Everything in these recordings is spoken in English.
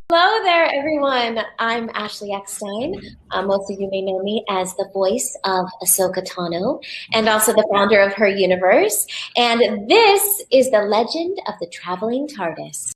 Hello there, everyone. I'm Ashley Eckstein. Most of you may know me as the voice of Ahsoka Tano and also the founder of WHOniverse. And this is the legend of the Traveling TARDIS.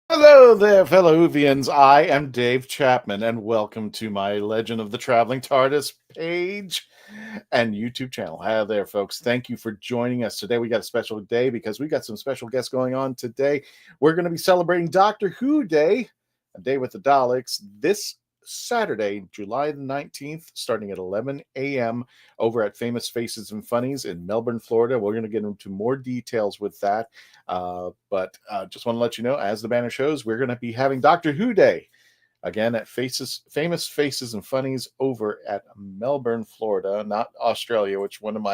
Hello there, fellow Whovians. I am Dave Chapman, and welcome to my Legend of the Traveling TARDIS page and YouTube channel. Hi there, folks. Thank you for joining us today. We got a special day because we got some special guests going on today. We're going to be celebrating Doctor Who Day, a day with the Daleks, this Saturday, July the 19th, starting at 11 a.m. over at Famous Faces and Funnies in Melbourne, Florida. We're going to get into more details with that. But just want to let you know, as the banner shows, we're going to be having Doctor Who Day again at Famous Faces and Funnies over at Melbourne, Florida, not Australia, which one of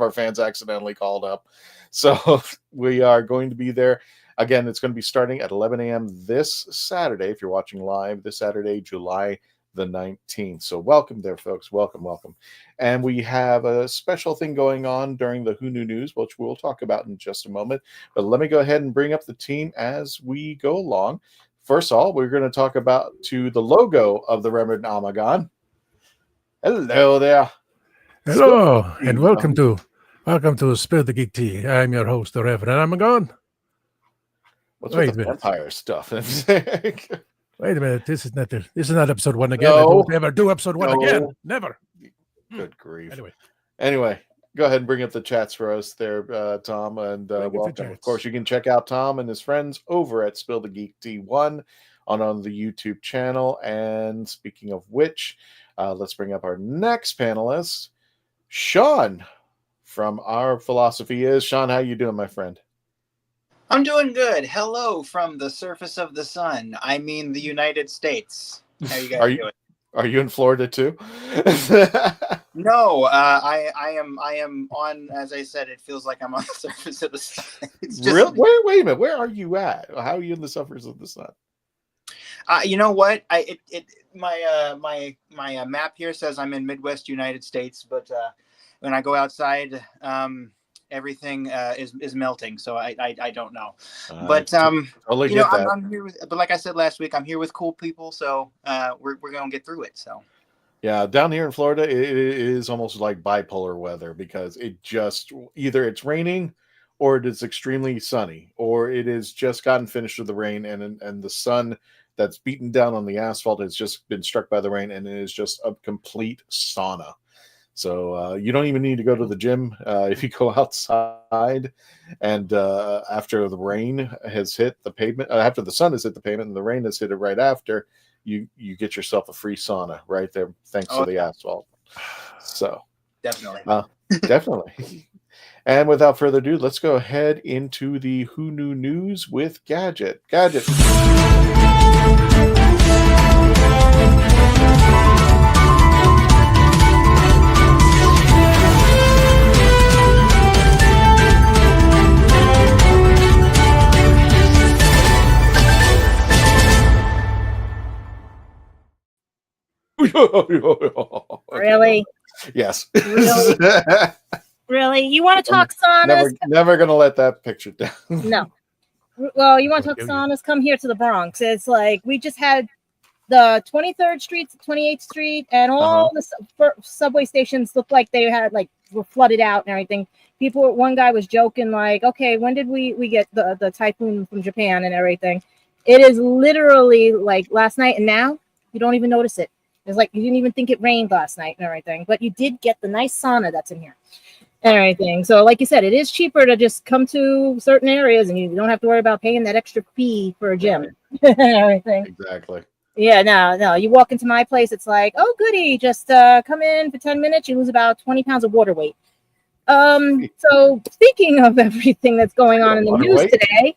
our fans accidentally called up. So we are going to be there. Again, it's going to be starting at 11 a.m. this Saturday, if you're watching live, this Saturday, July the 19th. So welcome there, folks. Welcome, welcome. And we have a special thing going on during the Who Knew News, which we'll talk about in just a moment. But let me go ahead and bring up the team as we go along. First of all, we're going to talk about the logo of the Reverend Amagon. Hello there. Hello, and welcome to Spill the Geek Tea. I'm your host, the Reverend Amagon. What's with the vampire stuff? Wait a minute. This is not episode 1 again. No. I won't ever do episode 1 again. Never. Good grief. Anyway, go ahead and bring up the chats for us there, Tom, and welcome. Of course, you can check out Tom and his friends over at Spill the Geek Tea 1 on the YouTube channel. And speaking of which, let's bring up our next panelist, Sean, from Our Philosophy Is. Sean, how you doing, my friend? I'm doing good. Hello from the surface of the sun. I mean, the United States. How you guys doing? Are you in Florida too? No, I am on. As I said, it feels like I'm on the surface of the sun. It's just, really? Wait a minute. Where are you at? How are you in the surface of the sun? You know what? My map here says I'm in Midwest United States, but when I go outside, everything is melting, so I don't know, but totally get that. I'm here but like I said last week, I'm here with cool people, so we're gonna get through it. So yeah, down here in Florida, it is almost like bipolar weather, because it just either it's raining or it is extremely sunny, or it is just gotten finished with the rain, and the sun that's beaten down on the asphalt has just been struck by the rain, and it is just a complete sauna. So you don't even need to go to the gym if you go outside, and after the rain has hit the pavement, after the sun has hit the pavement and the rain has hit it right after, you get yourself a free sauna right there, thanks to the asphalt. So definitely. Definitely. And without further ado, let's go ahead into the Who Knew News with Gadget. Gadget. Really? Yes. Really? Really? You want to talk saunas? Never going to let that picture down. No. Well, you want to talk saunas? Come here to the Bronx. It's like we just had the 23rd Street, 28th Street, and all the subway stations looked like they had were flooded out and everything. One guy was joking like, okay, when did we get the typhoon from Japan and everything? It is literally like last night, and now you don't even notice it. It's like you didn't even think it rained last night and everything, but you did get the nice sauna that's in here and everything. So like you said, it is cheaper to just come to certain areas and you don't have to worry about paying that extra fee for a gym and everything. Exactly. Yeah, no. You walk into my place, it's like, oh, goody, just come in for 10 minutes. You lose about 20 pounds of water weight. So speaking of everything that's going on in the news today,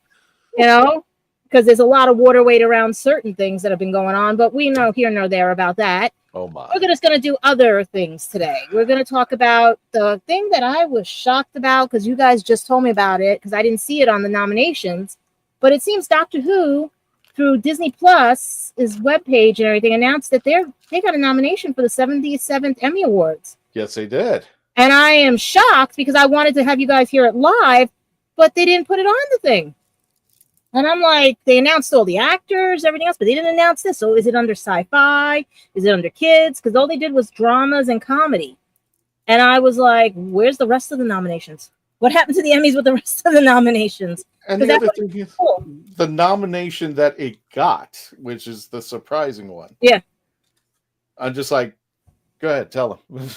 because there's a lot of water weight around certain things that have been going on, but we know here nor there about that. Oh my. We're just going to do other things today. We're going to talk about the thing that I was shocked about because you guys just told me about it because I didn't see it on the nominations, but it seems Doctor Who through Disney Plus, his webpage and everything, announced that they got a nomination for the 77th Emmy Awards. Yes, they did. And I am shocked because I wanted to have you guys hear it live, but they didn't put it on the thing. And I'm like, they announced all the actors, everything else, but they didn't announce this. So is it under sci-fi? Is it under kids? Because all they did was dramas and comedy. And I was like, where's the rest of the nominations? What happened to the Emmys with the rest of the nominations? And the other thing is the nomination that it got, which is the surprising one. Yeah. I'm just like, go ahead, tell them.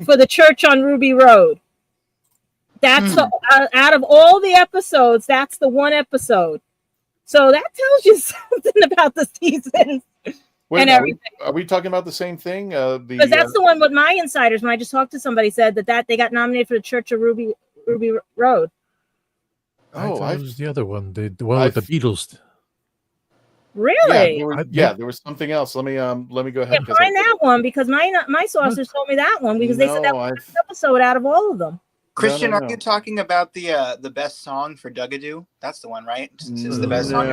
For the Church on Ruby Road. That's out of all the episodes, that's the one episode. So that tells you something about the season. Wait, and everything. Are we talking about the same thing? Because that's the one with my insiders. When I just talked to somebody, said that they got nominated for the Church of Ruby Road. Oh, I was the other one, the one with the Beatles. Really? Yeah, there was something else. Let me go ahead. Yeah, find that one because my sources told me that one because they said that was the episode out of all of them. Christian, are you talking about the best song for Dugadoo? That's the one, right? It's the best song.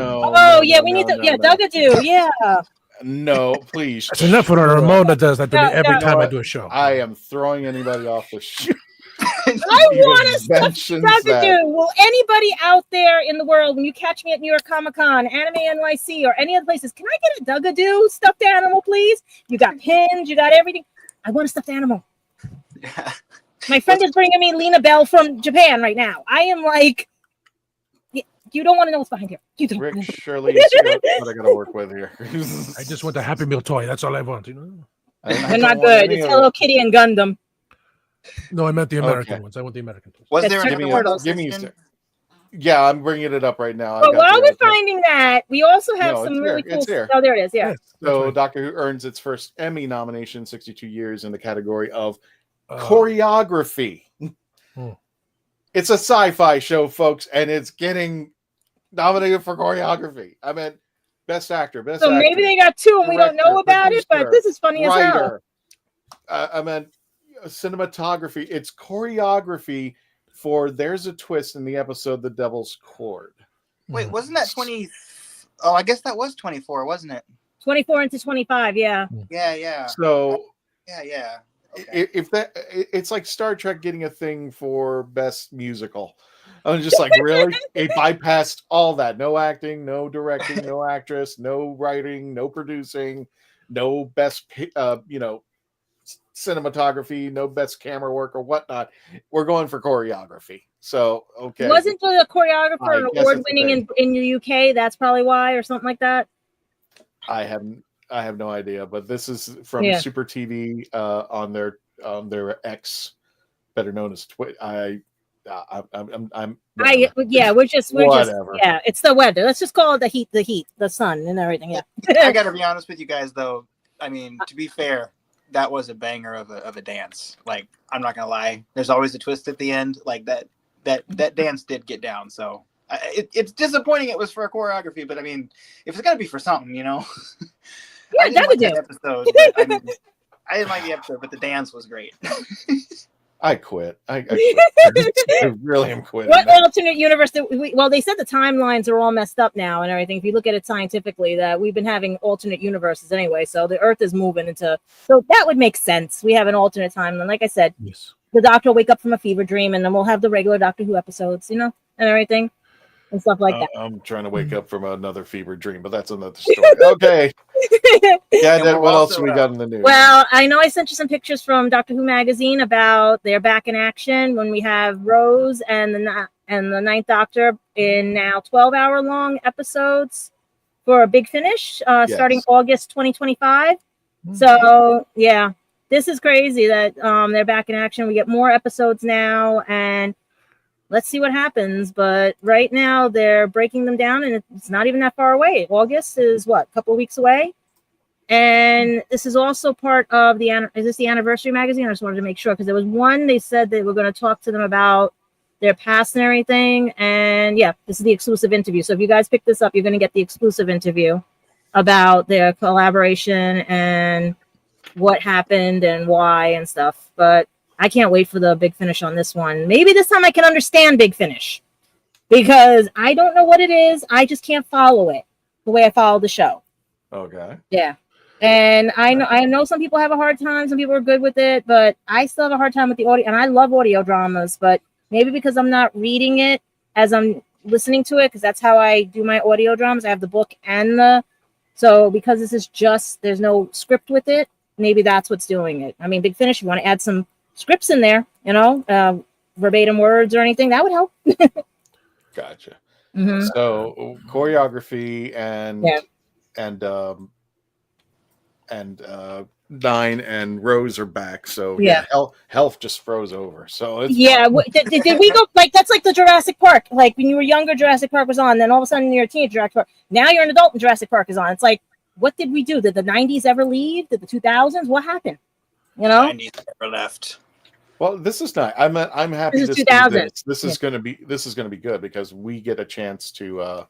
We need to. Dugadoo. Yeah. No, please. That's enough for a Ramona does that to me every time I do a show. I am throwing anybody off the show. I want to stuff Dugadoo. Will anybody out there in the world, when you catch me at New York Comic Con, Anime NYC, or any other places, can I get a Dugadoo stuffed animal, please? You got pins, you got everything. I want a stuffed animal. Yeah. My friend is bringing me Lena Bell from Japan right now. I am like, you don't want to know what's behind here. You don't. Rick, Shirley, you see what I got to work with here. I just want a Happy Meal toy. That's all I want. They're not good. It's Hello Kitty and Gundam. No, I meant the American ones. I want the American ones. Was there an Yeah, I'm bringing it up right now. But while we're finding that, we also have some really cool stuff. Oh, there it is. Yeah. So Doctor Who earns its first Emmy nomination, 62 years, in the category of choreography. It's a sci-fi show, folks, and it's getting nominated for choreography. I mean, best actor, best actor. So maybe they got two and we don't know about it, but this is funny as hell. I mean, cinematography. It's choreography for There's a Twist in the episode The Devil's Chord. Wait, wasn't that 20? Oh, I guess that was 24, wasn't it? 24 into 25, yeah. Yeah. So, yeah. Okay. If that, it's like Star Trek getting a thing for best musical. I'm just like, really? It bypassed all that. No acting, no directing, no actress, no writing, no producing, no best, cinematography, no best camera work or whatnot. We're going for choreography. So, okay. Wasn't the choreographer an award winning in the UK? That's probably why, or something like that. I have no idea, but this is from Super TV on their X, better known as Twitter. It's the weather. Let's just call it the heat, the sun, and everything. Yeah. I got to be honest with you guys, though. I mean, to be fair, that was a banger of a dance. Like, I'm not gonna lie. There's always a twist at the end. Like that dance did get down. So it's disappointing it was for a choreography, but I mean, if it's gotta be for something, Yeah, I didn't like that episode. I didn't like the episode, but the dance was great. I quit. I really am quitting. What alternate universe? They said the timelines are all messed up now and everything. If you look at it scientifically, that we've been having alternate universes anyway. So the Earth is moving into. So that would make sense. We have an alternate timeline. Like I said, the Doctor will wake up from a fever dream, and then we'll have the regular Doctor Who episodes, and everything. And stuff like that. I'm trying to wake up from another fever dream, but that's another story. Okay. What else we got in the news? Well, I know I sent you some pictures from Doctor Who magazine about they're back in action when we have Rose and the Ninth Doctor in now 12-hour long episodes for a big finish starting August 2025. So yeah, this is crazy that they're back in action. We get more episodes now, and let's see what happens. But right now they're breaking them down, and it's not even that far away. August is what, a couple of weeks away. And this is also part of the, is this the anniversary magazine? I just wanted to make sure, because there was one, they said they were going to talk to them about their past and everything. And yeah, this is the exclusive interview. So if you guys pick this up, you're going to get the exclusive interview about their collaboration and what happened and why and stuff. But I can't wait for the Big Finish on this one. Maybe this time I can understand Big Finish, because I don't know what it is. I just can't follow it the way I follow the show. Okay. Yeah. And I know some people have a hard time. Some people are good with it, but I still have a hard time with the audio. And I love audio dramas, but maybe because I'm not reading it as I'm listening to it, because that's how I do my audio dramas. I have the book and so because this is just, there's no script with it, maybe that's what's doing it. I mean, Big Finish, you want to add some scripts in there, verbatim words or anything, that would help. Gotcha. Mm-hmm. So choreography and Nine and Rose are back. So yeah, health just froze over. So it's did we go like, that's like the Jurassic Park? Like when you were younger, Jurassic Park was on, then all of a sudden you're a teenager, Jurassic Park. Now you're an adult and Jurassic Park is on. It's like, what did we do? Did the 90s ever leave? Did the 2000s? What happened? 90s never left. Well, this is not. I'm happy this is to 2000. see this. This is going to be good, because we get a chance to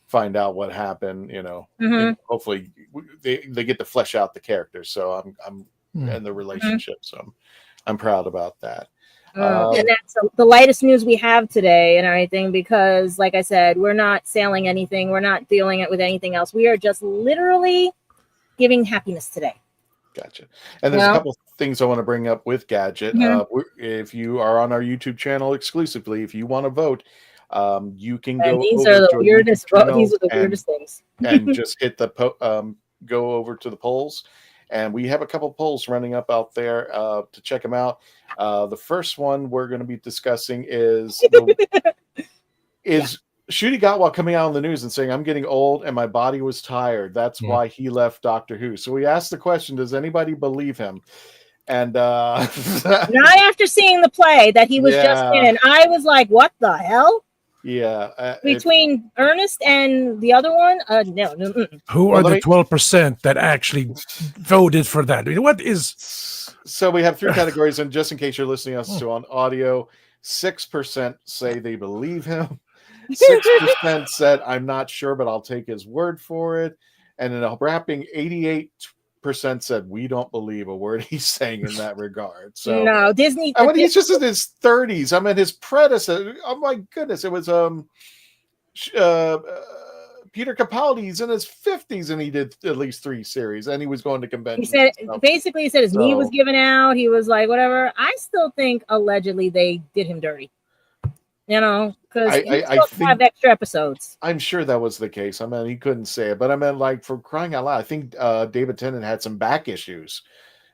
find out what happened. And hopefully they get to flesh out the characters. So I'm in the relationship. So I'm proud about that. And that's the lightest news we have today and everything, because like I said, we're not selling anything. We're not dealing it with anything else. We are just literally giving happiness today. Gotcha. And there's a couple things I want to bring up with Gadget. If you are on our YouTube channel exclusively, if you want to vote, you can go. These are the weirdest. These are the weirdest things. And just hit the go over to the polls, and we have a couple polls running up out there to check them out. The first one we're going to be discussing is Ncuti Gatwa coming out on the news and saying, "I'm getting old and my body was tired. That's why he left Doctor Who." So we asked the question: does anybody believe him? And not after seeing the play that he was just in, I was like, "What the hell?" Yeah. Between Ernest and the other one, no. Who are the 12% that actually voted for that? What is? So we have three categories, and just in case you're listening to us on audio, 6% say they believe him. 6% said, "I'm not sure, but I'll take his word for it." And in a wrapping, 88% said, "We don't believe a word he's saying in that regard." So no, Disney. I mean, he's just in his 30s. I mean, his predecessor. Oh my goodness, it was Peter Capaldi's in his 50s, and he did at least 3 series, and he was going to conventions. He said basically, he said his knee was given out. He was like, whatever. I still think allegedly they did him dirty. Because he still have extra episodes. I'm sure that was the case. I mean, he couldn't say it, but I meant, like, for crying out loud, I think David Tennant had some back issues,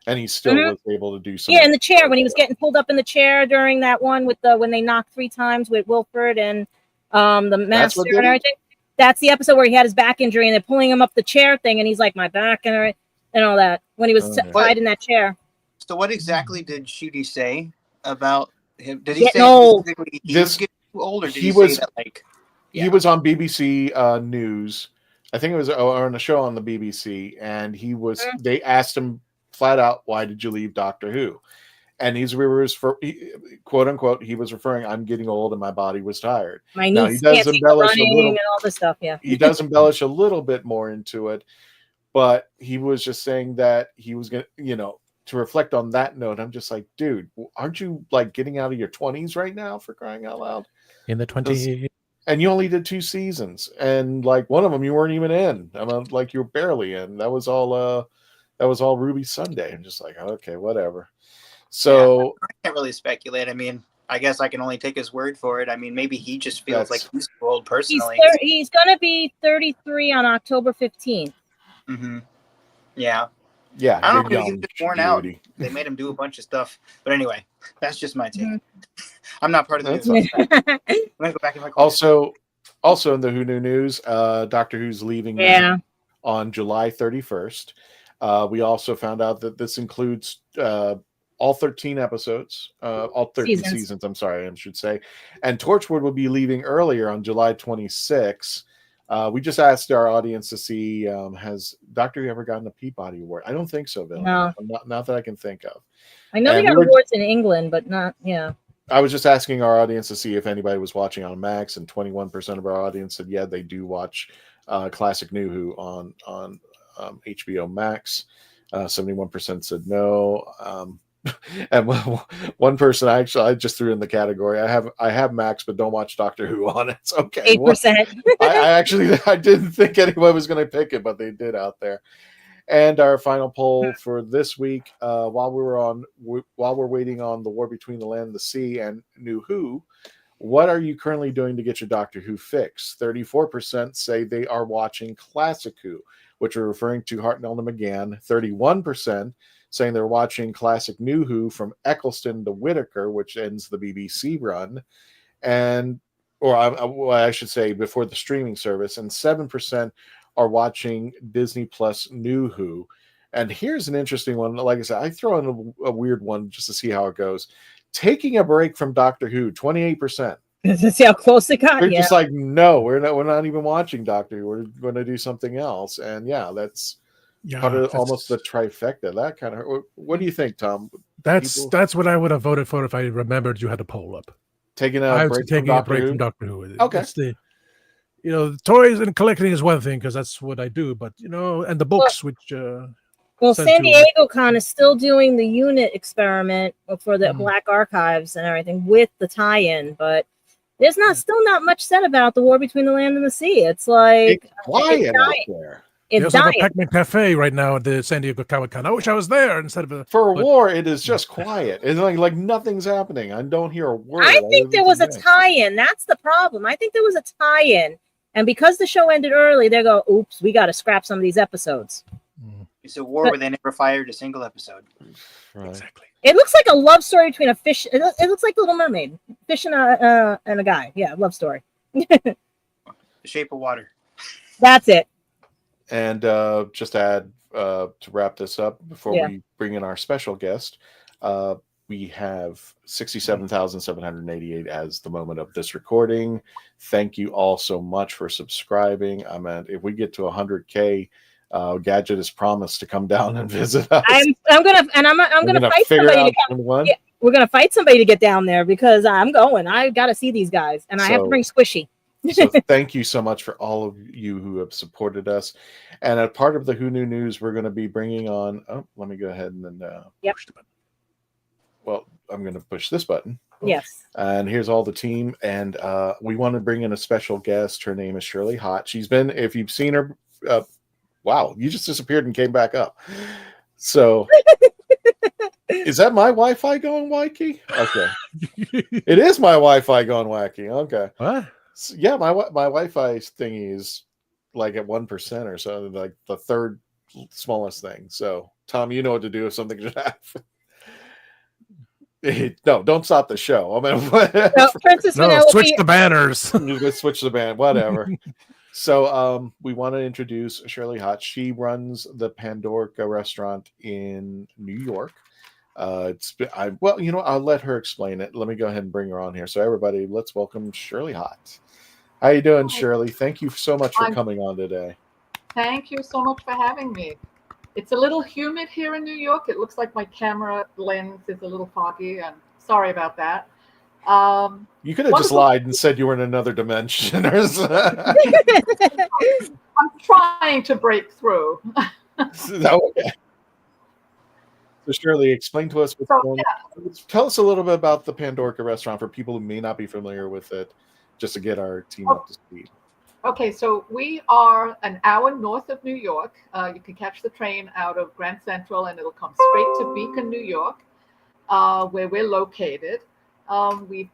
and he still was able to do some. Yeah, in the chair, when he was getting pulled up in the chair during that one with when they knocked 3 times with Wilford and the master and everything. That's the episode where he had his back injury, and they're pulling him up the chair thing, and he's like, "My back," and all that, when he was tied in that chair. So what exactly did Ncuti say about him? Did he say he was getting too old, or did he say that, like... Yeah. He was on BBC News. I think it was on a show on the BBC, and he was. They asked him flat out, "Why did you leave Doctor Who?" And quote unquote, he was referring, "I'm getting old and my body was tired." My knees can't take running and all this stuff. Yeah, he does embellish a little bit more into it, but he was just saying that he was going to, to reflect on that note. I'm just like, dude, aren't you like getting out of your 20s right now, for crying out loud? In the 20s. And you only did 2 seasons, and like one of them you weren't even in. I mean, like you were barely in. That was all Ruby Sunday. I'm just like, okay, whatever. So I can't really speculate. I mean, I guess I can only take his word for it. I mean, maybe he just feels like he's too old personally. He's gonna be 33 on October 15th. Mm-hmm. Yeah. Yeah. I don't know. He was worn out. They made him do a bunch of stuff. But anyway, that's just my take. I'm not part of the news. I'm gonna go back in my corner. Also in the Who Knew News, Doctor Who's leaving on July 31st. We also found out that this includes all 13 episodes, all 13 seasons, I'm sorry, I should say. And Torchwood will be leaving earlier on July 26. We just asked our audience to see, has Doctor Who ever gotten a Peabody Award? I don't think so, Bill. No. Not that I can think of. I know they got awards in England, but not, yeah. I was just asking our audience to see if anybody was watching on Max, and 21% of our audience said, yeah, they do watch Classic New Who on HBO Max. 71% said no. And one person I just threw in the category. I have Max, but don't watch Doctor Who on it. It's okay. 8%. I didn't think anyone was going to pick it, but they did out there. And our final poll for this week, while we're waiting on The War Between the Land and the Sea and New Who, what are you currently doing to get your Doctor Who fix? 34% say they are watching Classic Who, which are referring to Hartnell and McGann. 31% saying they're watching Classic New Who from Eccleston to Whittaker, which ends the BBC run, I should say before the streaming service, and 7% are watching Disney Plus New Who. And here's an interesting one. Like I said, I throw in a weird one just to see how it goes. Taking a break from Doctor Who, 28%. To see how close it got. They're just like, no, we're not even watching Doctor Who. We're going to do something else. And yeah, that's part of almost the trifecta. That kind of. What do you think, Tom? That's what I would have voted for if I remembered you had a poll up. Taking a break from Doctor Who. Okay. That's the toys and collecting is one thing because that's what I do. But and the books, which. San Diego Con is still doing the unit experiment for the Black Archives and everything with the tie-in, but there's still not much said about the War Between the Land and the Sea. It's like it's quiet out there. There's a Pac-Man Cafe right now at the San Diego Comic Con. I wish I was there instead of for a war. It is just quiet. It's like nothing's happening. I don't hear a word. I think there was a tie-in. That's the problem. I think there was a tie-in, and because the show ended early, they go, "Oops, we got to scrap some of these episodes." It's a war where they never fired a single episode. Right. Exactly. It looks like a love story between a fish. It looks like Little Mermaid, fish and a guy. Yeah, love story. The Shape of Water. That's it. And just to add to wrap this up before we bring in our special guest, we have 67,788 as the moment of this recording. Thank you all so much for subscribing. I mean, if we get to 100K. Gadget has promised to come down and visit us. I'm gonna fight somebody. We're gonna fight somebody to get down there because I'm going. I got to see these guys, and I have to bring Squishy. So thank you so much for all of you who have supported us. And as part of the Who Knew News, we're going to be bringing on. Oh, let me go ahead and then push the button. Well, I'm going to push this button. Yes. And here's all the team, and we want to bring in a special guest. Her name is Shirley Hott. She's been, if you've seen her. Wow, you just disappeared and came back up. So, is that my Wi-Fi going wacky? Okay. It is my Wi-Fi going wacky. Okay. What? So, yeah, my Wi-Fi thingy is like at 1% or so, like the third smallest thing. So, Tom, you know what to do if something should happen. No, don't stop the show. I mean, switch the banners. Switch the banner, whatever. So we want to introduce Shirley Hott. She runs the Pandorica restaurant in New York. I'll let her explain it. Let me go ahead and bring her on here. So everybody, let's welcome Shirley Hott. How you doing, Shirley? Thank you so much for coming on today. Thank you so much for having me. It's a little humid here in New York. It looks like my camera lens is a little foggy. I'm sorry about that. You could have just lied and said you were in another dimension. Or I'm trying to break through. Okay. So Shirley, explain to us what's going on. Tell us a little bit about the Pandorica restaurant for people who may not be familiar with it, just to get our team up to speed. Okay, so we are an hour north of New York. You can catch the train out of Grand Central and it'll come straight to Beacon, New York, where we're located. We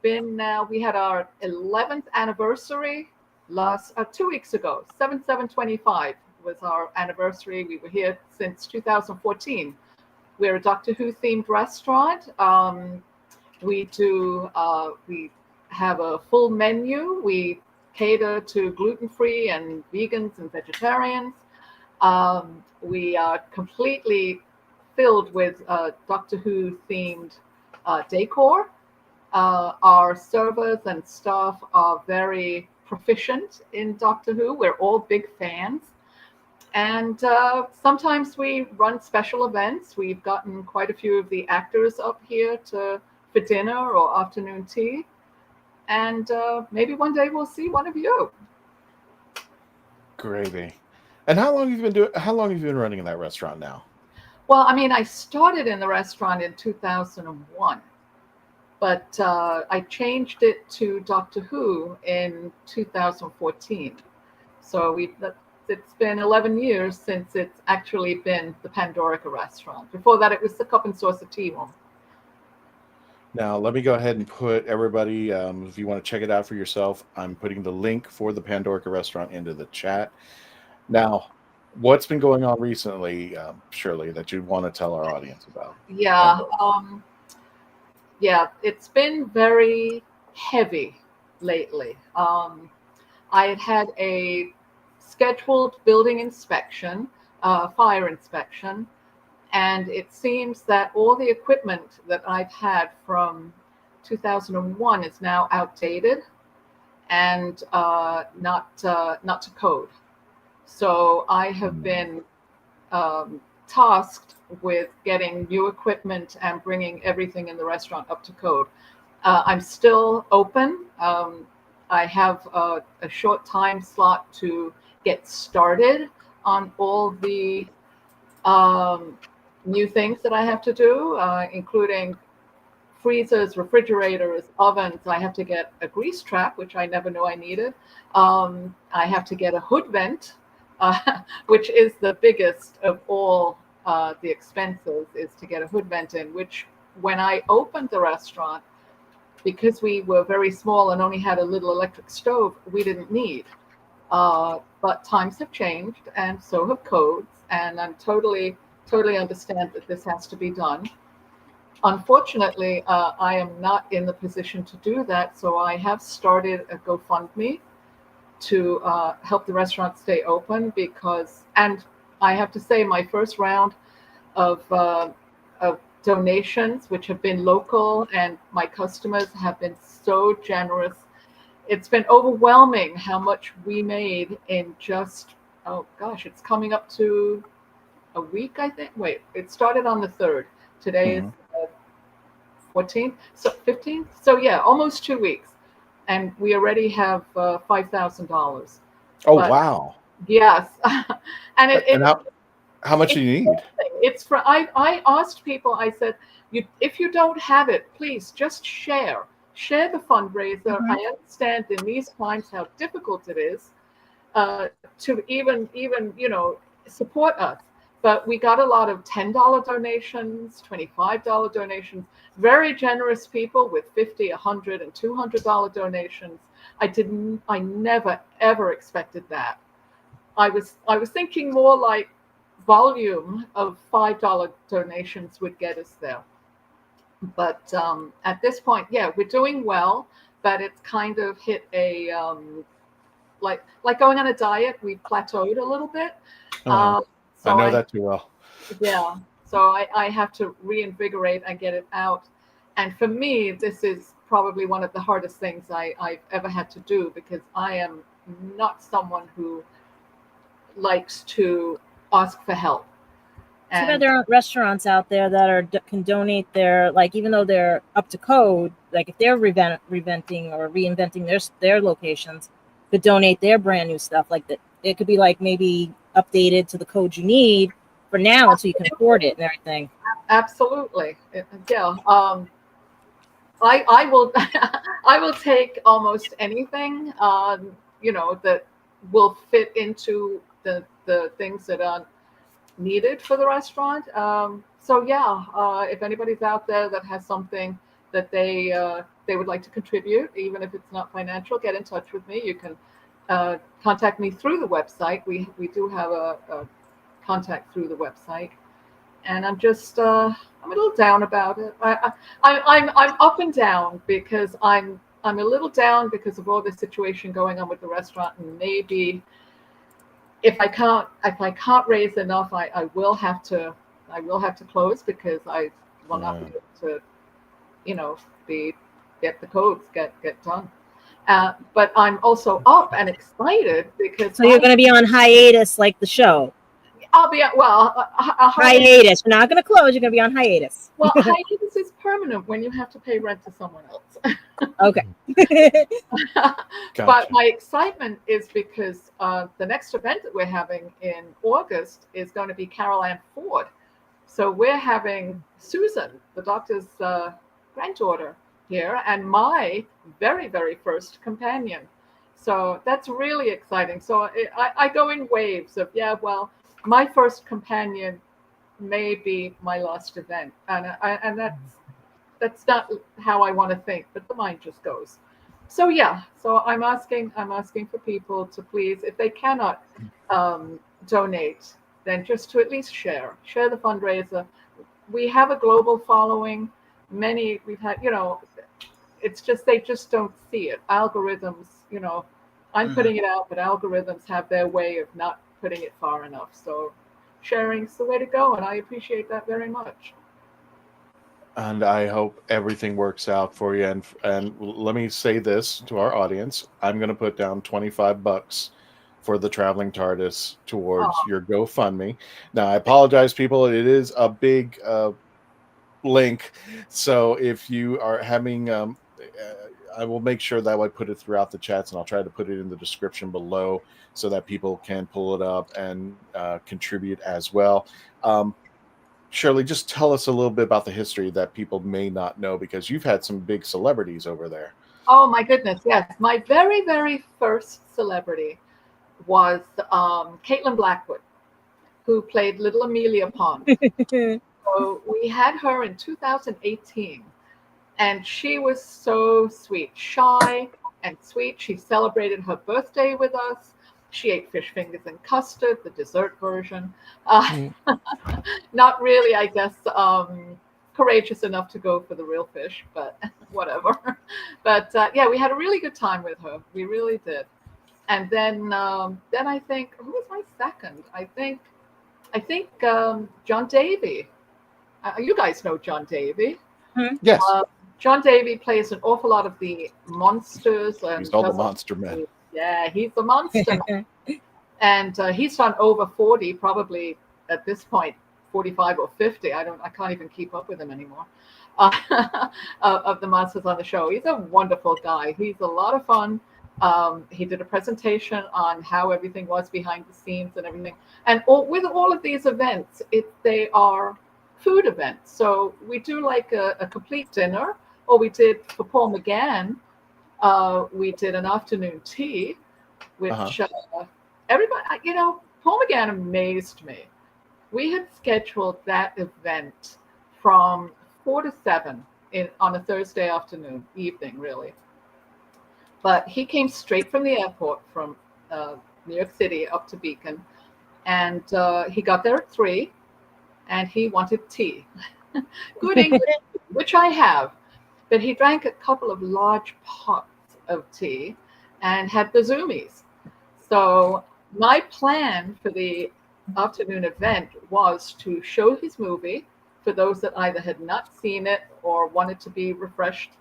had our 11th anniversary 2 weeks ago. 7/7/25 was our anniversary. We were here since 2014. We're a Doctor Who themed restaurant. We have a full menu. We cater to gluten-free and vegans and vegetarians. We are completely filled with Doctor Who themed decor. Our servers and staff are very proficient in Doctor Who. We're all big fans. And sometimes we run special events. We've gotten quite a few of the actors up here for dinner or afternoon tea. And maybe one day we'll see one of you. Gravy. And how long have you been running in that restaurant now? Well, I mean, I started in the restaurant in 2001, but I changed it to Doctor Who in 2014. So it's been 11 years since it's actually been the Pandorica restaurant. Before that, it was the Cup and Saucer Tea Room. Now, let me go ahead and put everybody, if you want to check it out for yourself, I'm putting the link for the Pandorica restaurant into the chat. Now, what's been going on recently, Shirley, that you want to tell our audience about? Yeah, it's been very heavy lately. I had a scheduled building inspection, fire inspection, and it seems that all the equipment that I've had from 2001 is now outdated and not to code. So I have been tasked with getting new equipment and bringing everything in the restaurant up to code. I'm still open. I have a short time slot to get started on all the new things that I have to do, including freezers, refrigerators, ovens. I have to get a grease trap, which I never knew I needed. I have to get a hood vent, which is the biggest of all the expenses, is to get a hood vent in, which when I opened the restaurant, because we were very small and only had a little electric stove, we didn't need. But times have changed, and so have codes, and I'm totally understand that this has to be done. Unfortunately, I am not in the position to do that, so I have started a GoFundMe to help the restaurant stay open, and I have to say my first round of donations, which have been local, and my customers have been so generous. It's been overwhelming how much we made in just, oh gosh, it's coming up to a week, I think. Wait, it started on the 3rd. Today is 14th, so 15th. So yeah, almost 2 weeks. And we already have $5,000. Oh, wow. Yes. And how much do you need? It's for, I asked people, I said, if you don't have it, please just share the fundraiser. I understand in these times how difficult it is to even support us. But we got a lot of $10 donations, $25 donations, very generous people with $50, $100, and $200 donations. I never ever expected that. I was thinking more like volume of $5 donations would get us there. But at this point, yeah, we're doing well, but it's kind of hit a like going on a diet. We plateaued a little bit. So I know that too well. Yeah, so I have to reinvigorate and get it out. And for me, this is probably one of the hardest things I've ever had to do, because I am not someone who likes to ask for help. Too bad there aren't restaurants out there that can donate their, like, even though they're up to code, like if they're reinventing their locations, could donate their brand new stuff. Like that, it could be like maybe updated to the code you need for now until you can afford it and everything. Absolutely, yeah. I will I will take almost anything that will fit into the things that are needed for the restaurant. So yeah, if anybody's out there that has something that they would like to contribute, even if it's not financial, get in touch with me. You can contact me through the website. We do have a contact through the website, and I'm just I'm a little down about it. I'm up and down because I'm a little down because of all this situation going on with the restaurant, and maybe if I can't raise enough, I will have to close, because I will not be able to, get the codes get done. But I'm also up and excited because So you're going to be on hiatus like the show. I'll be a hiatus. You're not going to close. You're going to be on hiatus. Well, hiatus is permanent when you have to pay rent to someone else. Okay. Gotcha. But my excitement is because the next event that we're having in August is going to be Carol Ann Ford. So we're having Susan, the doctor's granddaughter, here, and my very, very first companion. So that's really exciting. So I go in waves of, my first companion may be my last event, and that's not how I want to think, but the mind just goes. So so I'm asking for people to please, if they cannot donate, then just to at least share the fundraiser. We have a global following. Many we've had, it's just they just don't see it. Algorithms, I'm putting it out, but algorithms have their way of not putting it far enough. So sharing's the way to go, and I appreciate that very much. And I hope everything works out for you. And let me say this to our audience: I'm going to put down $25 for the Traveling TARDIS towards your GoFundMe. Now, I apologize, people. It is a big link, so if you are having, I will make sure that I put it throughout the chats, and I'll try to put it in the description below so that people can pull it up and contribute as well. Shirley, just tell us a little bit about the history that people may not know, because you've had some big celebrities over there. Oh my goodness, yes. My very, very first celebrity was Caitlin Blackwood, who played Little Amelia Pond. So we had her in 2018, and she was so sweet, shy and sweet. She celebrated her birthday with us. She ate fish fingers and custard, the dessert version. Not really, I guess, courageous enough to go for the real fish, but whatever. But we had a really good time with her. We really did. And then I think, who was my second? I think John Davey. You guys know John Davey. Yes. John Davey plays an awful lot of the monsters. And he's all the monster man. Yeah, he's the monster man. And he's done over 40, probably at this point, 45 or 50. I can't even keep up with him anymore. Of the monsters on the show. He's a wonderful guy. He's a lot of fun. He did a presentation on how everything was behind the scenes and everything. And with all of these events, they are food events. So we do like a complete dinner, or we did for Paul McGann. We did an afternoon tea, which everybody, Paul McGann amazed me. We had scheduled that event from 4 to 7 on a Thursday evening, really. But he came straight from the airport from New York City up to Beacon, and he got there at 3, and he wanted tea. Good English, which I have. But he drank a couple of large pots of tea and had the zoomies. So my plan for the afternoon event was to show his movie for those that either had not seen it or wanted to be refreshed,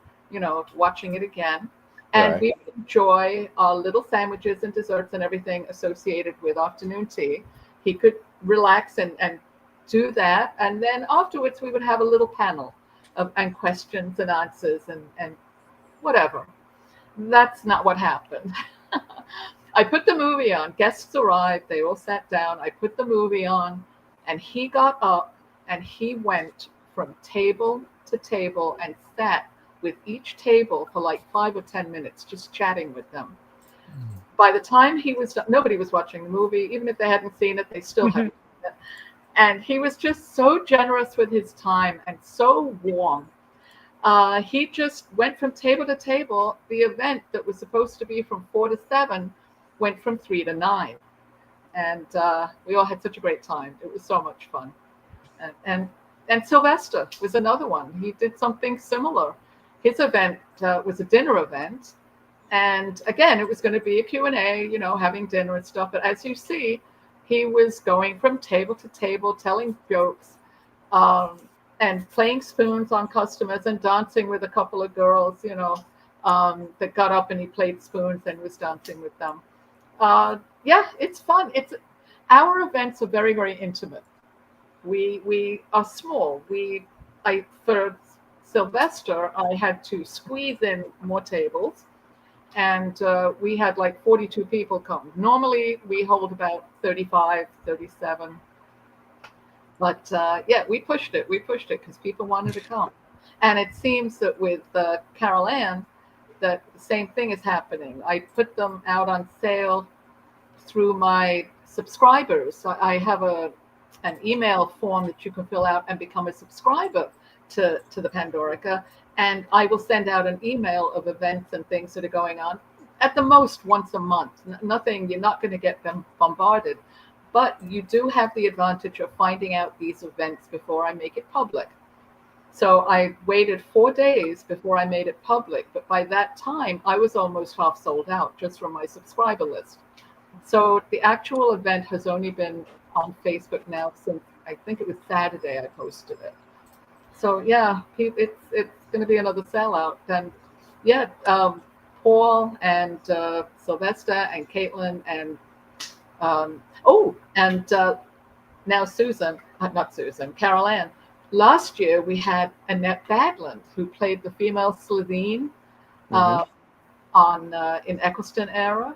watching it again. And we would enjoy our little sandwiches and desserts and everything associated with afternoon tea. He could relax and do that. And then afterwards, we would have a little panel and questions and answers and whatever. That's not what happened. I put the movie on. Guests arrived. They all sat down. I put the movie on, and he got up and he went from table to table and sat with each table for like 5 or 10 minutes, just chatting with them. By the time he was done, nobody was watching the movie. Even if they hadn't seen it, they still hadn't seen it. And he was just so generous with his time and so warm. He just went from table to table. The event that was supposed to be from 4 to 7 went from 3 to 9. And we all had such a great time. It was so much fun. And Sylvester was another one. He did something similar. His event was a dinner event. And again, it was going to be a Q&A, having dinner and stuff. But as you see, he was going from table to table, telling jokes, and playing spoons on customers and dancing with a couple of girls, that got up and he played spoons and was dancing with them. Yeah, it's fun. Our events are very, very intimate. We are small. For Sylvester, I had to squeeze in more tables, and we had like 42 people come. Normally, we hold about 35, 37. But yeah, we pushed it. We pushed it because people wanted to come. And it seems that with Carol Ann, that the same thing is happening. I put them out on sale through my subscribers. I have an email form that you can fill out and become a subscriber to the Pandorica. And I will send out an email of events and things that are going on at the most once a month. Nothing, you're not going to get them bombarded. But you do have the advantage of finding out these events before I make it public. So I waited 4 days before I made it public. But by that time, I was almost half sold out just from my subscriber list. So the actual event has only been on Facebook now since, I think it was Saturday I posted it. So yeah, it's going to be another sellout. And yeah, Paul and Sylvester and Caitlin and now Carol Ann. Last year we had Annette Badland, who played the female Slitheen in Eccleston era,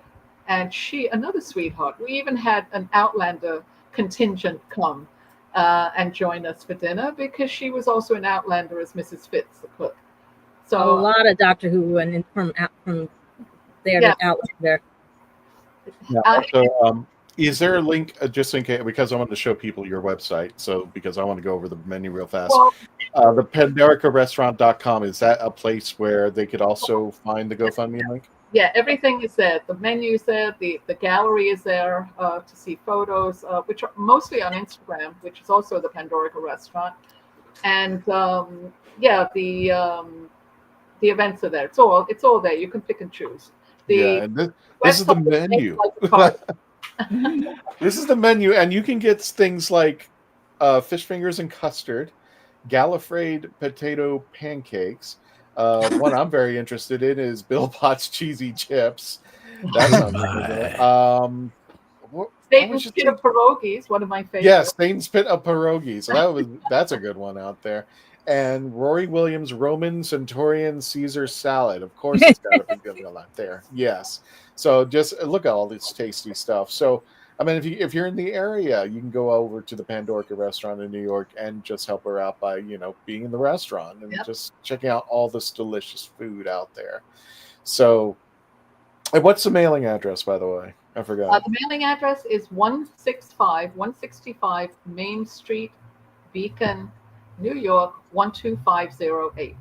and she, another sweetheart. We even had an Outlander contingent come and join us for dinner because she was also an Outlander as Mrs. Fitz, the cook. So a lot of Doctor Who went from there to Outlander. Yeah. So, is there a link, just in case, because I want to show people your website, so because I want to go over the menu real fast. Well, the PandoricaRestaurant.com, is that a place where they could also find the GoFundMe link? Yeah, everything is there. The menu is there. The gallery is there to see photos, which are mostly on Instagram, which is also the Pandorica Restaurant. And the events are there. It's all there. You can pick and choose. And this is the menu. This is the menu, and you can get things like fish fingers and custard, Gallifreyed potato pancakes. One I'm very interested in is Bill Potts cheesy chips. That sounds good. Satan's Pit of Pierogies, one of my favorites. Yes, Satan's Pit of Pierogies. So that's a good one out there. And Rory Williams Roman Centurion Caesar salad. Of course, it's got to be good one out there. Yes. So just look at all this tasty stuff. So, I mean, if you're in the area, you can go over to the Pandorica Restaurant in New York and just help her out by, being in the restaurant and just checking out all this delicious food out there. So, and what's the mailing address, by the way? I forgot. The mailing address is 165 Main Street, Beacon, New York, 12508.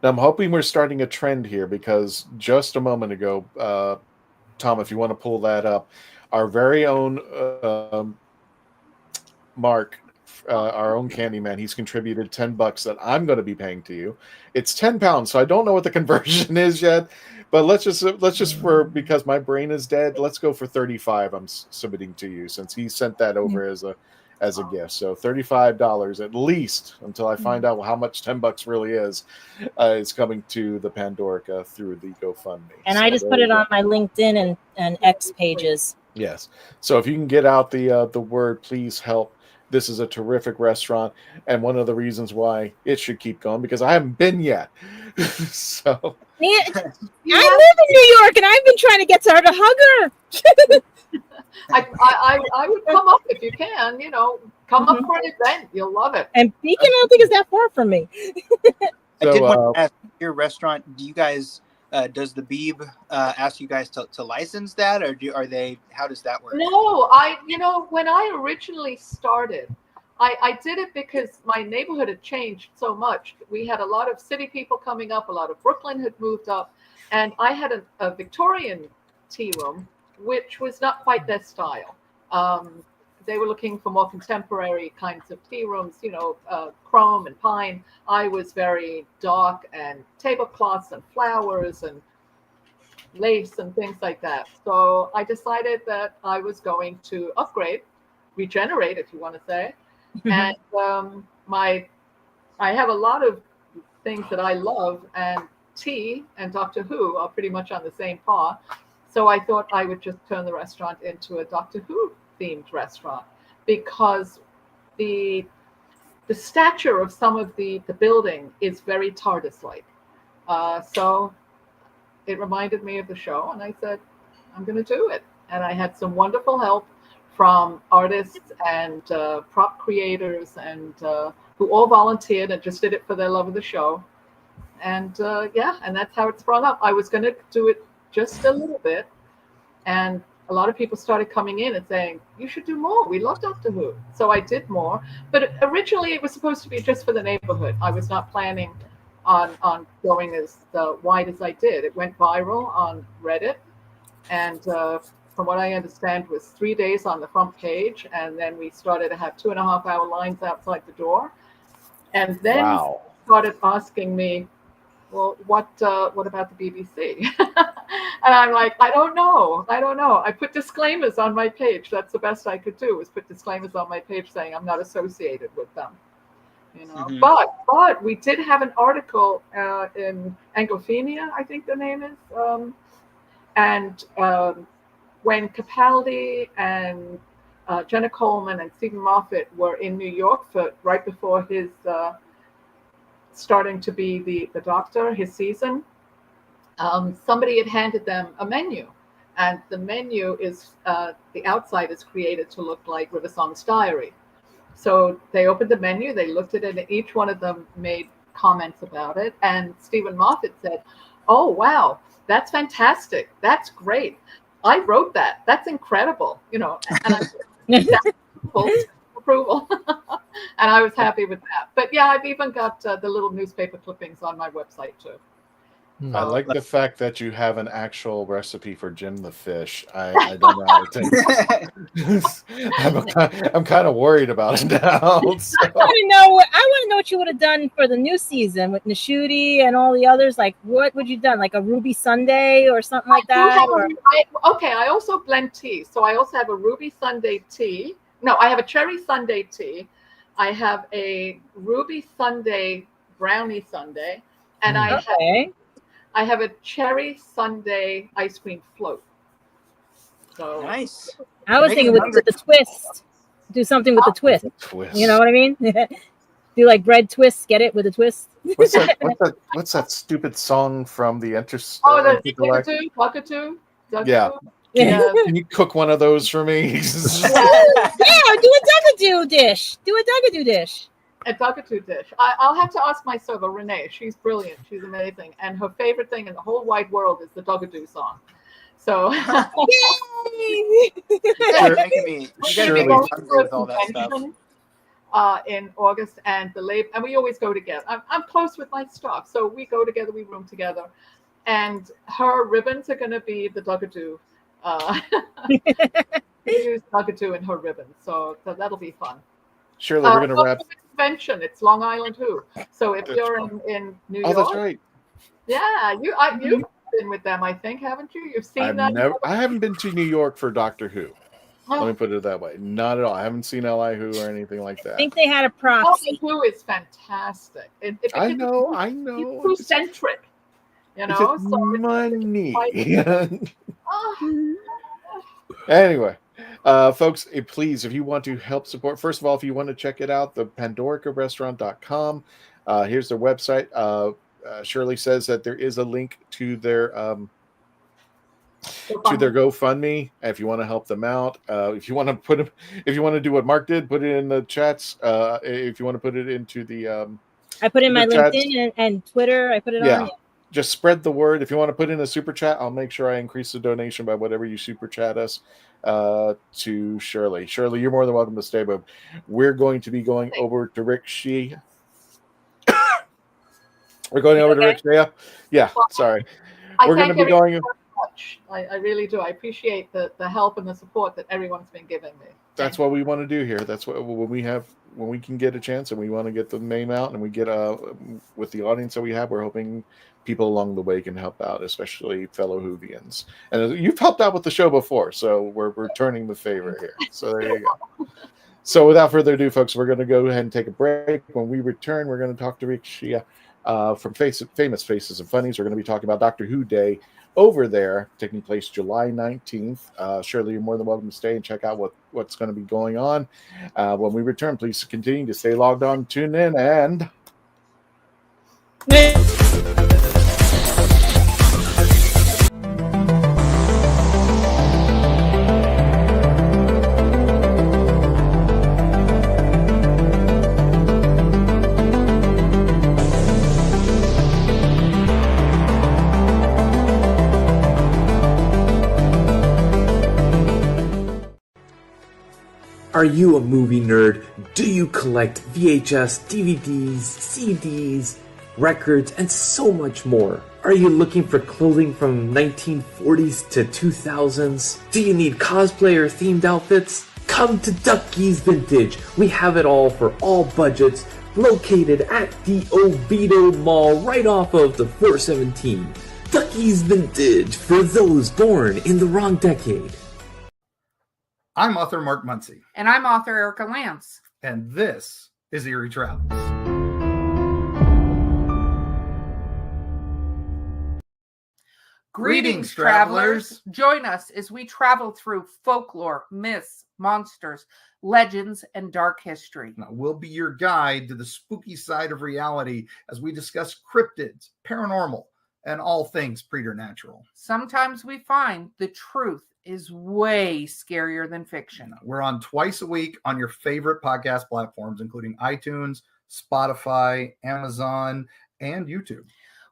Now, I'm hoping we're starting a trend here because just a moment ago, Tom, if you want to pull that up, our very own Mark, our own Candyman, he's contributed $10 that I'm going to be paying to you. It's £10, so I don't know what the conversion is yet, but let's just because my brain is dead, let's go for 35. I'm submitting to you since he sent that over as a gift. So $35 at least until I find out how much $10 really is coming to the Pandorica through the GoFundMe. And so I just put it on my LinkedIn and X pages. Yes. So if you can get out the word, please help. This is a terrific restaurant, and one of the reasons why it should keep going because I haven't been yet. So I live in New York, and I've been trying to get her to hug her. I would come up if you can. Come up for an event. You'll love it. And Beacon, I don't think is that far from me. I did want to ask your restaurant. Do you guys? Does the Beeb ask you guys to license that, or how does that work? No, when I originally started, I did it because my neighborhood had changed so much. We had a lot of city people coming up, a lot of Brooklyn had moved up, and I had a Victorian tea room, which was not quite their style. They were looking for more contemporary kinds of tea rooms, chrome and pine. I was very dark and tablecloths and flowers. And lace and things like that. So I decided that I was going to upgrade, regenerate, if you want to say. And I have a lot of things that I love, and tea and Doctor Who are pretty much on the same par. So I thought I would just turn the restaurant into a Doctor Who themed restaurant, because the stature of some of the building is very TARDIS-like. So it reminded me of the show, and I said, I'm going to do it. And I had some wonderful help from artists and prop creators, and who all volunteered and just did it for their love of the show. And and that's how it sprung up. I was going to do it just a little bit, and a lot of people started coming in and saying, you should do more. We love Doctor Who. So I did more. But originally it was supposed to be just for the neighborhood. I was not planning on going as wide as I did. It went viral on Reddit. And from what I understand, was 3 days on the front page. And then we started to have 2.5-hour lines outside the door. And then started asking me, well, what about the BBC? And I'm like, I don't know. I put disclaimers on my page. That's the best I could do, was put disclaimers on my page saying I'm not associated with them. You know, but we did have an article in Anglophenia, I think the name is, and when Capaldi and Jenna Coleman and Stephen Moffat were in New York right before his starting to be the Doctor, his season, somebody had handed them a menu, and the menu is the outside is created to look like River Song's Diary. So they opened the menu, they looked at it, and each one of them made comments about it. And Stephen Moffat said, "Oh wow, that's fantastic! That's great! I wrote that. That's incredible!" You know, and that's full approval. And I was happy with that. But yeah, I've even got the little newspaper clippings on my website too. I like the fact that you have an actual recipe for Jim the Fish. I don't know how to take I'm kind of worried about it now. So. I want to know what you would have done for the new season with Nashuti and all the others. Like, what would you have done? Like a Ruby Sunday or something like that? I also blend tea. So I also have a Ruby Sunday tea. No, I have a Cherry Sunday tea. I have a Ruby Sunday brownie sundae, and I have a Cherry Sunday ice cream float. So nice. I was thinking with the twist. Do something with the twist. You know what I mean? Do like bread twists. Get it with a twist. What's that stupid song from the Cockatoo? Yeah. Can you cook one of those for me? Yeah, do a Duckadoo dish. A Duckadoo dish. I'll have to ask my server, Renee. She's brilliant. She's amazing. And her favorite thing in the whole wide world is the Duckadoo song. So you guys make me hungry with all that stuff. In August, and we always go together. I'm close with my stuff, so we go together, we room together. And her ribbons are going to be the Duckadoo. We use Duckadoo in her ribbons, so that'll be fun. Surely we're going to wrap. Convention. It's Long Island Who. So if you're in New York, that's right. Yeah, you've been with them, I think, haven't you? You've seen that. I haven't been to New York for Doctor Who. Let me put it that way. Not at all. I haven't seen LI Who or anything like that. I think they had a proxy. Who is fantastic. I know. It's Who-centric. You know, so money. Anyway, folks, please, if you want to help support, first of all, if you want to check it out, the PandoricaRestaurant.com. Here's their website. Shirley says that there is a link to their GoFundMe if you want to help them out. If you want to do what Mark did, put it in the chats. If you want to put it into the I put in my LinkedIn and Twitter. I put it on. Just spread the word. If you want to put in a super chat, I'll make sure I increase the donation by whatever you super chat us to Shirley. Shirley, you're more than welcome to stay, but we're going to be going over to Rick Shea. We're going over to Rick Shea. Yeah, sorry. We're going to be going. I really do. I appreciate the help and the support that everyone's been giving me. That's what we want to do here. That's what when we have when we can get a chance and we want to get the name out and we get with the audience that we have, we're hoping people along the way can help out, especially fellow Whovians. And you've helped out with the show before, so we're returning the favor here. So there you go. So without further ado, folks, we're going to go ahead and take a break. When we return, we're going to talk to Shea from Famous Faces Funnies. We're going to be talking about Doctor Who Day over there, taking place July 19th. Surely you're more than welcome to stay and check out what's going to be going on. When we return, please continue to stay logged on, tune in, and... Are you a movie nerd? Do you collect VHS, DVDs, CDs, records, and so much more? Are you looking for clothing from 1940s to 2000s? Do you need cosplay or themed outfits? Come to Ducky's Vintage. We have it all for all budgets, located at the Oviedo Mall right off of the 417. Ducky's Vintage for those born in the wrong decade. I'm author Mark Muncy. And I'm author Erica Lance. And this is Eerie Travels. Greetings, travelers. Join us as we travel through folklore, myths, monsters, legends, and dark history. Now, we'll be your guide to the spooky side of reality as we discuss cryptids, paranormal, and all things preternatural. Sometimes we find the truth is way scarier than fiction. We're on twice a week on your favorite podcast platforms, including iTunes, Spotify, Amazon, and YouTube.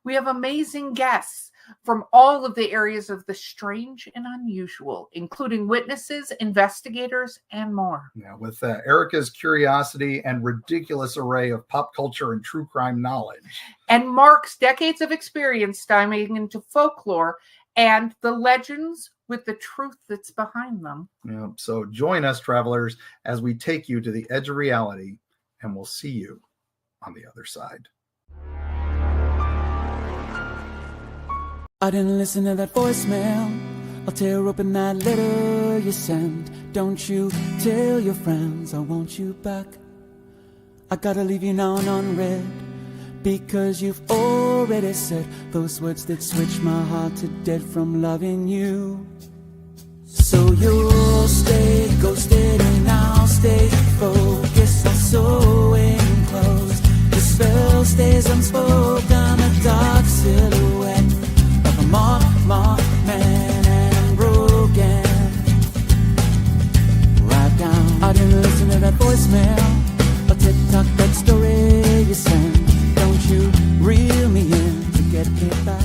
We have amazing guests from all of the areas of the strange and unusual, including witnesses, investigators, and more. Yeah, with Erica's curiosity and ridiculous array of pop culture and true crime knowledge. And Mark's decades of experience diving into folklore and the legends with the truth that's behind them. Yeah, so join us, travelers, as we take you to the edge of reality, and we'll see you on the other side. I didn't listen to that voicemail. I'll tear open that letter you sent. Don't you tell your friends I want you back. I gotta leave you now unread, because you've already said those words that switch my heart to dead from loving you. So you'll stay ghosted and I'll stay focused on sewing clothes. The spell stays unspoken, a dark silhouette of a moth man, and I'm broken. Right down, I didn't listen to that voicemail or TikTok that story you sent. Don't you reel me in to get me back.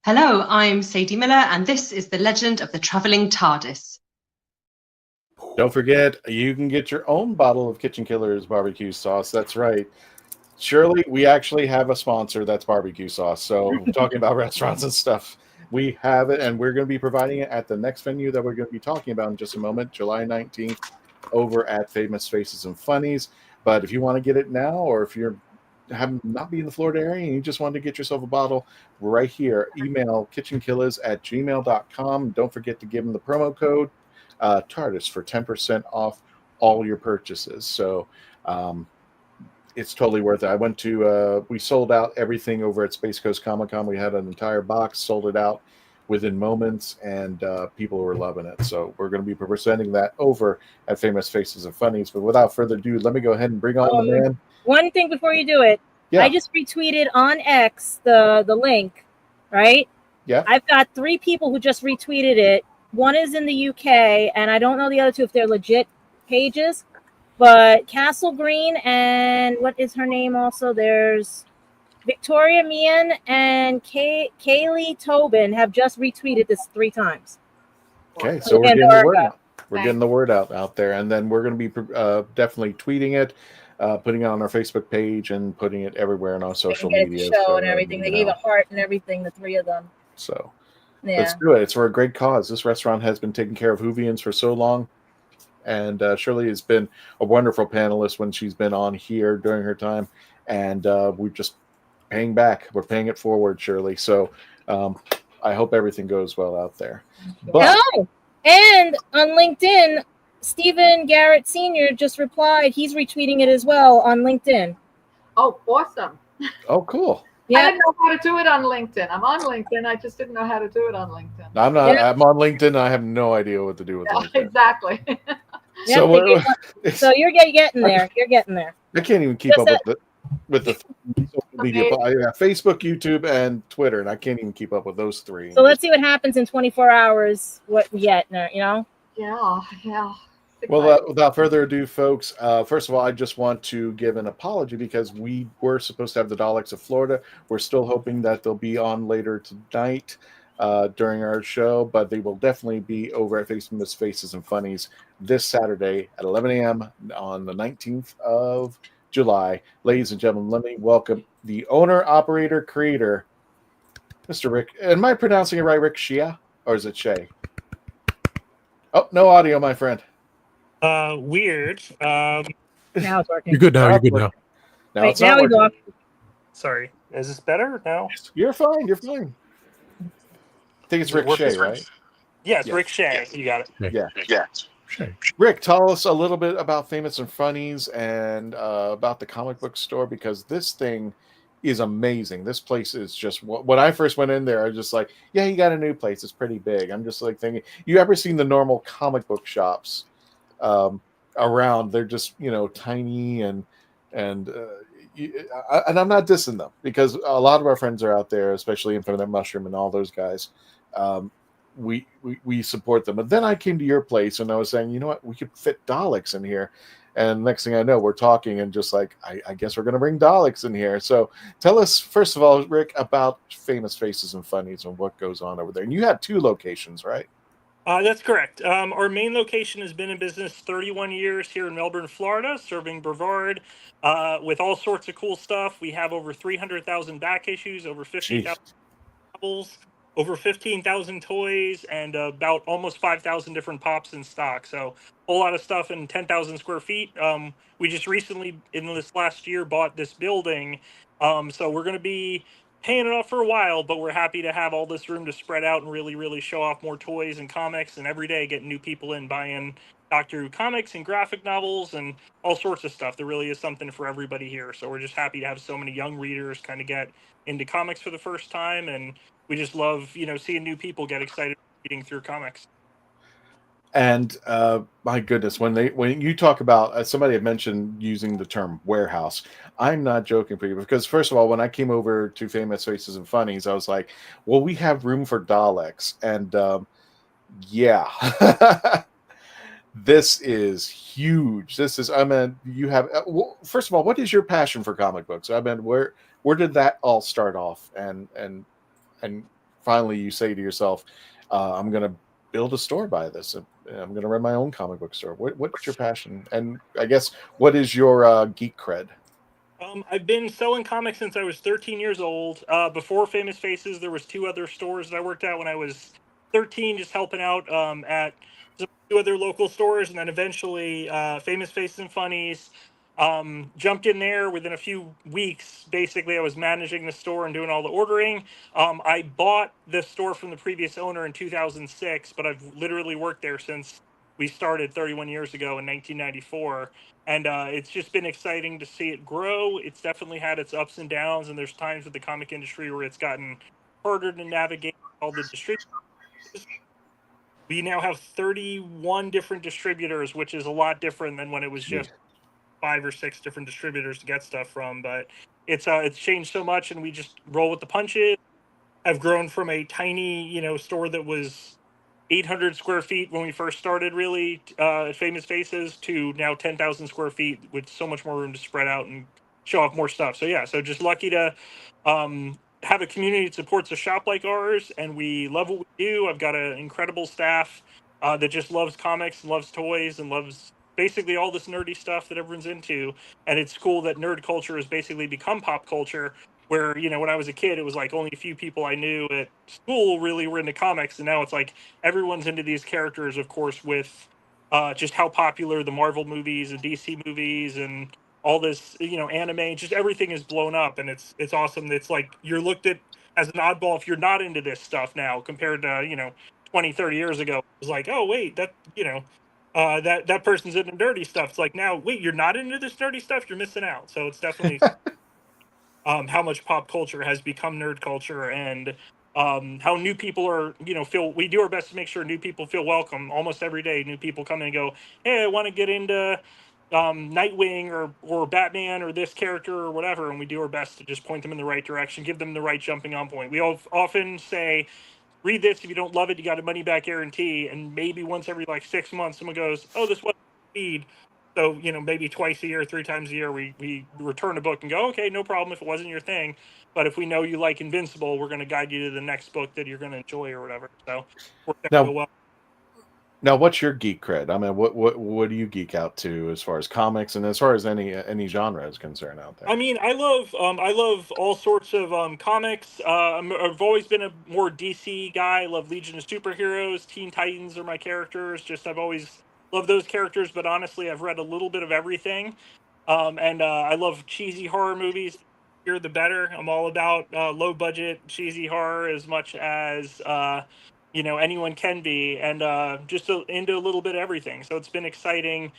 Hello, I'm Sadie Miller, and this is the legend of the Traveling TARDIS. Don't forget, you can get your own bottle of Kitchen Killers barbecue sauce. That's right. Shirley, we actually have a sponsor that's barbecue sauce. So talking about restaurants and stuff, we have it, and we're going to be providing it at the next venue that we're going to be talking about in just a moment, July 19th, over at Famous Faces and Funnies. But if you want to get it now, or if you're not be in the Florida area and you just want to get yourself a bottle, right here, email kitchenkillers@gmail.com. Don't forget to give them the promo code TARDIS for 10% off all your purchases. So it's totally worth it. I went to we sold out everything over at Space Coast Comic-Con. We had an entire box, sold it out within moments, and people were loving it. So we're going to be presenting that over at Famous Faces and Funnies. But without further ado, let me go ahead and bring on the man. One thing before you do it, yeah. I just retweeted on X the link, right? Yeah. I've got 3 people who just retweeted it. One is in the UK, and I don't know the other 2 if they're legit pages, but Castle Green and what is her name also? There's Victoria Meehan and Kaylee Tobin have just retweeted this 3 times. Okay, so we're getting the word out. We're getting the word out there, and then we're going to be definitely tweeting it, putting it on our Facebook page, and putting it everywhere in our social media. Show and everything. They gave a heart and everything, the 3 of them. So yeah. Let's do it. It's for a great cause. This restaurant has been taking care of Whovians for so long. And Shirley has been a wonderful panelist when she's been on here during her time. And we're just paying back. We're paying it forward, Shirley. So I hope everything goes well out there. But and on LinkedIn, Stephen Garrett Sr. just replied. He's retweeting it as well on LinkedIn. Oh, awesome. Oh, cool. Yeah. I didn't know how to do it on LinkedIn. I'm on LinkedIn. I just didn't know how to do it on LinkedIn. I'm not. Yeah. I'm on LinkedIn. I have no idea what to do with LinkedIn. Exactly. So you're getting there. You're getting there. I can't even keep up with the social media. Facebook, YouTube, and Twitter, and I can't even keep up with those three. So let's see what happens in 24 hours. What we get, you know? Yeah. Well, without further ado, folks, first of all, I just want to give an apology because we were supposed to have the Daleks of Florida. We're still hoping that they'll be on later tonight during our show, but they will definitely be over at Famous Faces and Funnies this Saturday at 11 a.m. on the 19th of July. Ladies and gentlemen, let me welcome the owner, operator, creator, Mr. Rick. Am I pronouncing it right, Rick Shea? Or is it Shea? Oh, no audio, my friend. Weird. Now it's working. You're good now. You're good now. Now it's not working. Sorry. Is this better now? You're fine. You're fine. I think it's Rick Shea, right? Yeah, it's Rick Shea. You got it. Yeah. Rick, tell us a little bit about Famous and Funnies and about the comic book store, because this thing is amazing. This place is just, when I first went in there, I was just like, yeah, you got a new place. It's pretty big. I'm just like thinking, you ever seen the normal comic book shops around? They're just, tiny and I'm not dissing them, because a lot of our friends are out there, especially Infinite Mushroom and all those guys. We support them. But then I came to your place and I was saying, you know what, we could fit Daleks in here. And next thing I know, we're talking and just like, I guess we're going to bring Daleks in here. So tell us, first of all, Rick, about Famous Faces and Funnies and what goes on over there. And you had 2 locations, right? That's correct. Our main location has been in business 31 years here in Melbourne, Florida, serving Brevard with all sorts of cool stuff. We have over 300,000 back issues, over 50,000 novels, over 15,000 toys, and about almost 5,000 different pops in stock. So a whole lot of stuff in 10,000 square feet. We just recently, in this last year, bought this building. So we're going to be paying it off for a while, but we're happy to have all this room to spread out and really, really show off more toys and comics, and every day getting new people in buying Doctor Who comics and graphic novels and all sorts of stuff. There really is something for everybody here. So we're just happy to have so many young readers kind of get into comics for the first time, and we just love, seeing new people get excited reading through comics. And my goodness, when you talk about, somebody had mentioned using the term warehouse, I'm not joking for you, because first of all, when I came over to Famous Faces and Funnies, I was like, well, we have room for Daleks, and yeah. This is huge. You have, first of all, what is your passion for comic books? Where did that all start off? And finally you say to yourself, I'm going to build a store by this. I'm going to run my own comic book store. What's your passion? And I guess, what is your geek cred? I've been selling comics since I was 13 years old. Before Famous Faces, there was 2 other stores that I worked at when I was 13, just helping out at 2 other local stores, and then eventually Famous Faces and Funnies. Jumped in there within a few weeks. Basically, I was managing the store and doing all the ordering. I bought the store from the previous owner in 2006, but I've literally worked there since we started 31 years ago in 1994. And it's just been exciting to see it grow. It's definitely had its ups and downs, and there's times with the comic industry where it's gotten harder to navigate all the distributors. We now have 31 different distributors, which is a lot different than when it was just 5 or 6 different distributors to get stuff from. But it's changed so much, and we just roll with the punches. I've grown from a tiny, store that was 800 square feet when we first started, really, Famous Faces, to now 10,000 square feet with so much more room to spread out and show off more stuff. So yeah, so just lucky to have a community that supports a shop like ours, and we love what we do. I've got an incredible staff that just loves comics and loves toys and loves basically all this nerdy stuff that everyone's into. And it's cool that nerd culture has basically become pop culture, where, when I was a kid, it was like only a few people I knew at school really were into comics. And now it's like everyone's into these characters, of course, with just how popular the Marvel movies and DC movies and all this, anime, just everything is blown up, and it's awesome. It's like you're looked at as an oddball if you're not into this stuff now compared to 20, 30 years ago. It's like, oh wait, that that person's into nerdy stuff. It's like, now wait, you're not into this nerdy stuff, you're missing out. So it's definitely how much pop culture has become nerd culture, and how new people are, feel. We do our best to make sure new people feel welcome. Almost every day, new people come in and go, "Hey, I want to get into Nightwing or Batman or this character or whatever," and we do our best to just point them in the right direction, give them the right jumping on point. We often say, read this. If you don't love it, you got a money back guarantee. And maybe once every like 6 months, someone goes, "Oh, this wasn't feed." So, maybe twice a year, 3 times a year, we return a book and go, "Okay, no problem if it wasn't your thing. But if we know you like Invincible, we're going to guide you to the next book that you're going to enjoy or whatever." So, worked out real well. Now, what's your geek cred? I mean, what do you geek out to as far as comics and as far as any genre is concerned out there? I mean, I love all sorts of comics. I've always been a more DC guy. I love Legion of Superheroes. Teen Titans are my characters. I've always loved those characters. But honestly, I've read a little bit of everything. And I love cheesy horror movies. The bigger the better. I'm all about low budget cheesy horror as much as anyone can be, and just into a little bit of everything. So it's been exciting,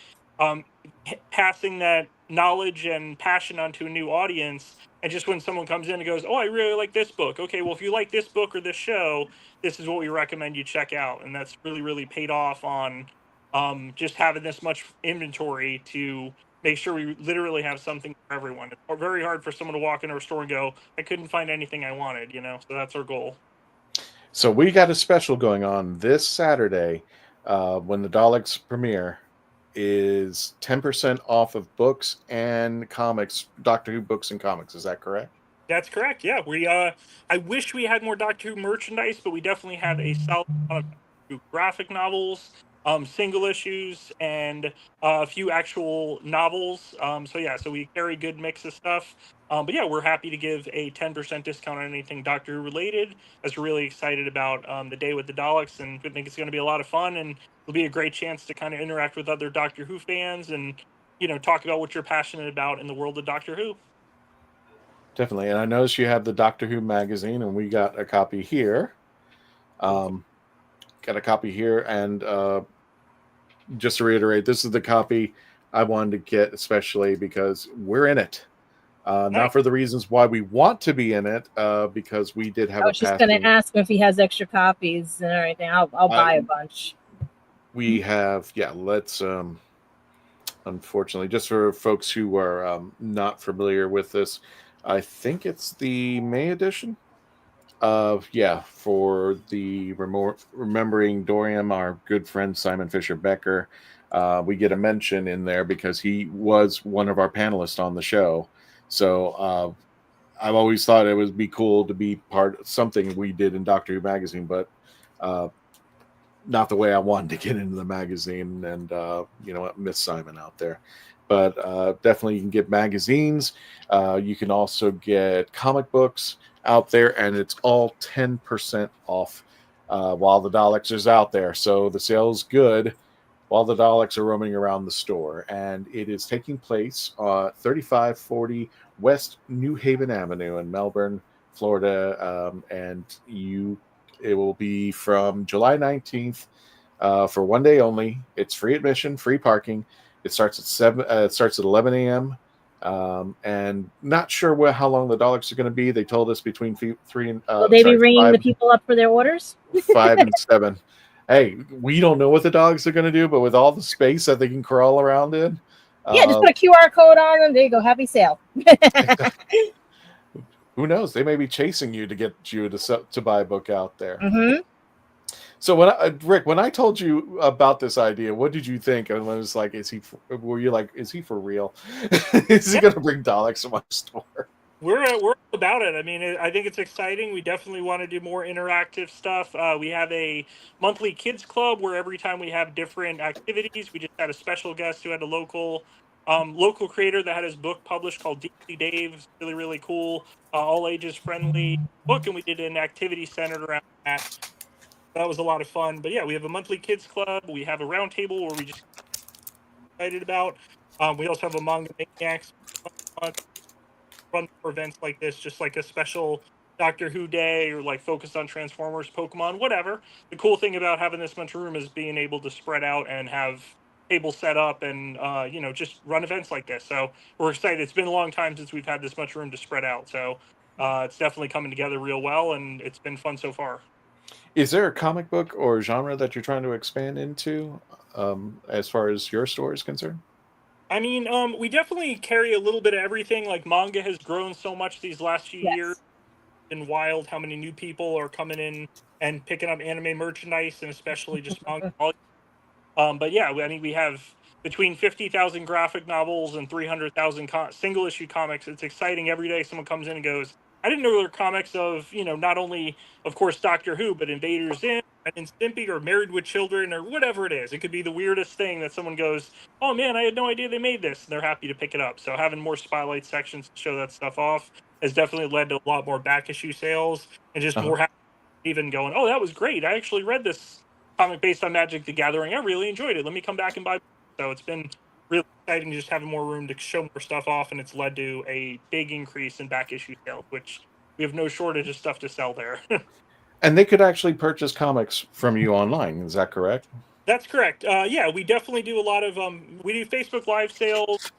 passing that knowledge and passion onto a new audience. And just when someone comes in and goes, "Oh, I really like this book," okay, well, if you like this book or this show, this is what we recommend you check out. And that's really, really paid off on just having this much inventory to make sure we literally have something for everyone. It's very hard for someone to walk into a store and go, "I couldn't find anything I wanted," so that's our goal. So we got a special going on this Saturday when the Daleks premiere is 10% off of books and comics, Doctor Who books and comics. Is that correct? That's correct. Yeah, we. I wish we had more Doctor Who merchandise, but we definitely have a solid amount of Doctor Who graphic novels, single issues, and a few actual novels. So we carry a good mix of stuff. But yeah, we're happy to give a 10% discount on anything Doctor Who related, as we're really excited about the day with the Daleks, and we think it's going to be a lot of fun, and it'll be a great chance to kind of interact with other Doctor Who fans and talk about what you're passionate about in the world of Doctor Who. Definitely. And I noticed you have the Doctor Who magazine, and we got a copy here. Got a copy here. And just to reiterate, this is the copy I wanted to get, especially because we're in it. Not for the reasons why we want to be in it, because we did have I was just going to ask him if he has extra copies and everything. I'll buy a bunch. We have, let's... unfortunately, just for folks who are not familiar with this, I think it's the May edition. For the Remembering Dorian, our good friend Simon Fisher Becker. We get a mention in there because he was one of our panelists on the show. So I've always thought it would be cool to be part of something we did in Doctor Who magazine, but not the way I wanted to get into the magazine, and miss Simon out there. But definitely you can get magazines. You can also get comic books out there, and it's all 10% off while the Daleks is out there. So the sale's good while the Daleks are roaming around the store. And it is taking place 3540 West New Haven Avenue in Melbourne, Florida. It will be from July 19th for one day only. It's free admission, free parking. It starts at 7. It starts at 11 a.m. And not sure how long the Daleks are going to be. They told us between 3 and. Will they be ringing the people up for their orders? 5 and 7. Hey, we don't know what the dogs are going to do, but with all the space that they can crawl around in. Yeah, just put a QR code on them. There you go. Happy sale. Who knows? They may be chasing you to get you to buy a book out there. Mm-hmm. So Rick, when I told you about this idea, what did you think? And I was like, were you like, is he for real? Is he going to bring Daleks to my store? We're about it. I mean, I think it's exciting. We definitely want to do more interactive stuff. We have a monthly kids club where every time we have different activities, we just had a special guest who had a local creator that had his book published called DC Dave. Really, really cool. All ages friendly book. And we did an activity centered around that. That was a lot of fun. But yeah, we have a monthly kids club. We have a round table where we just excited about. We also have a manga maniacs run more events like this, just like a special Doctor Who day or like focused on Transformers, Pokemon, whatever. The cool thing about having this much room is being able to spread out and have tables set up and just run events like this. So we're excited. It's been a long time since we've had this much room to spread out. So it's definitely coming together real well, and it's been fun so far. Is there a comic book or genre that you're trying to expand into as far as your store is concerned? I mean, we definitely carry a little bit of everything. Like manga has grown so much these last few years. It's been wild how many new people are coming in and picking up anime merchandise, and especially just manga. But yeah, I mean, we have between 50,000 graphic novels and 300,000 single issue comics. It's exciting every day. Someone comes in and goes, "I didn't know there were comics of not only of course Doctor Who, but Invaders Zim and Stimpy or Married with Children or whatever it is." It could be the weirdest thing that someone goes, "Oh man, I had no idea they made this." And they're happy to pick it up. So having more spotlight sections to show that stuff off has definitely led to a lot more back issue sales and just more even going, "Oh, that was great. I actually read this comic based on Magic the Gathering. I really enjoyed it. Let me come back and buy." So it's been really exciting just having more room to show more stuff off, and it's led to a big increase in back issue sales, which we have no shortage of stuff to sell there. And they could actually purchase comics from you online. Is that correct? That's correct. Yeah, we definitely do a lot of we do Facebook Live sales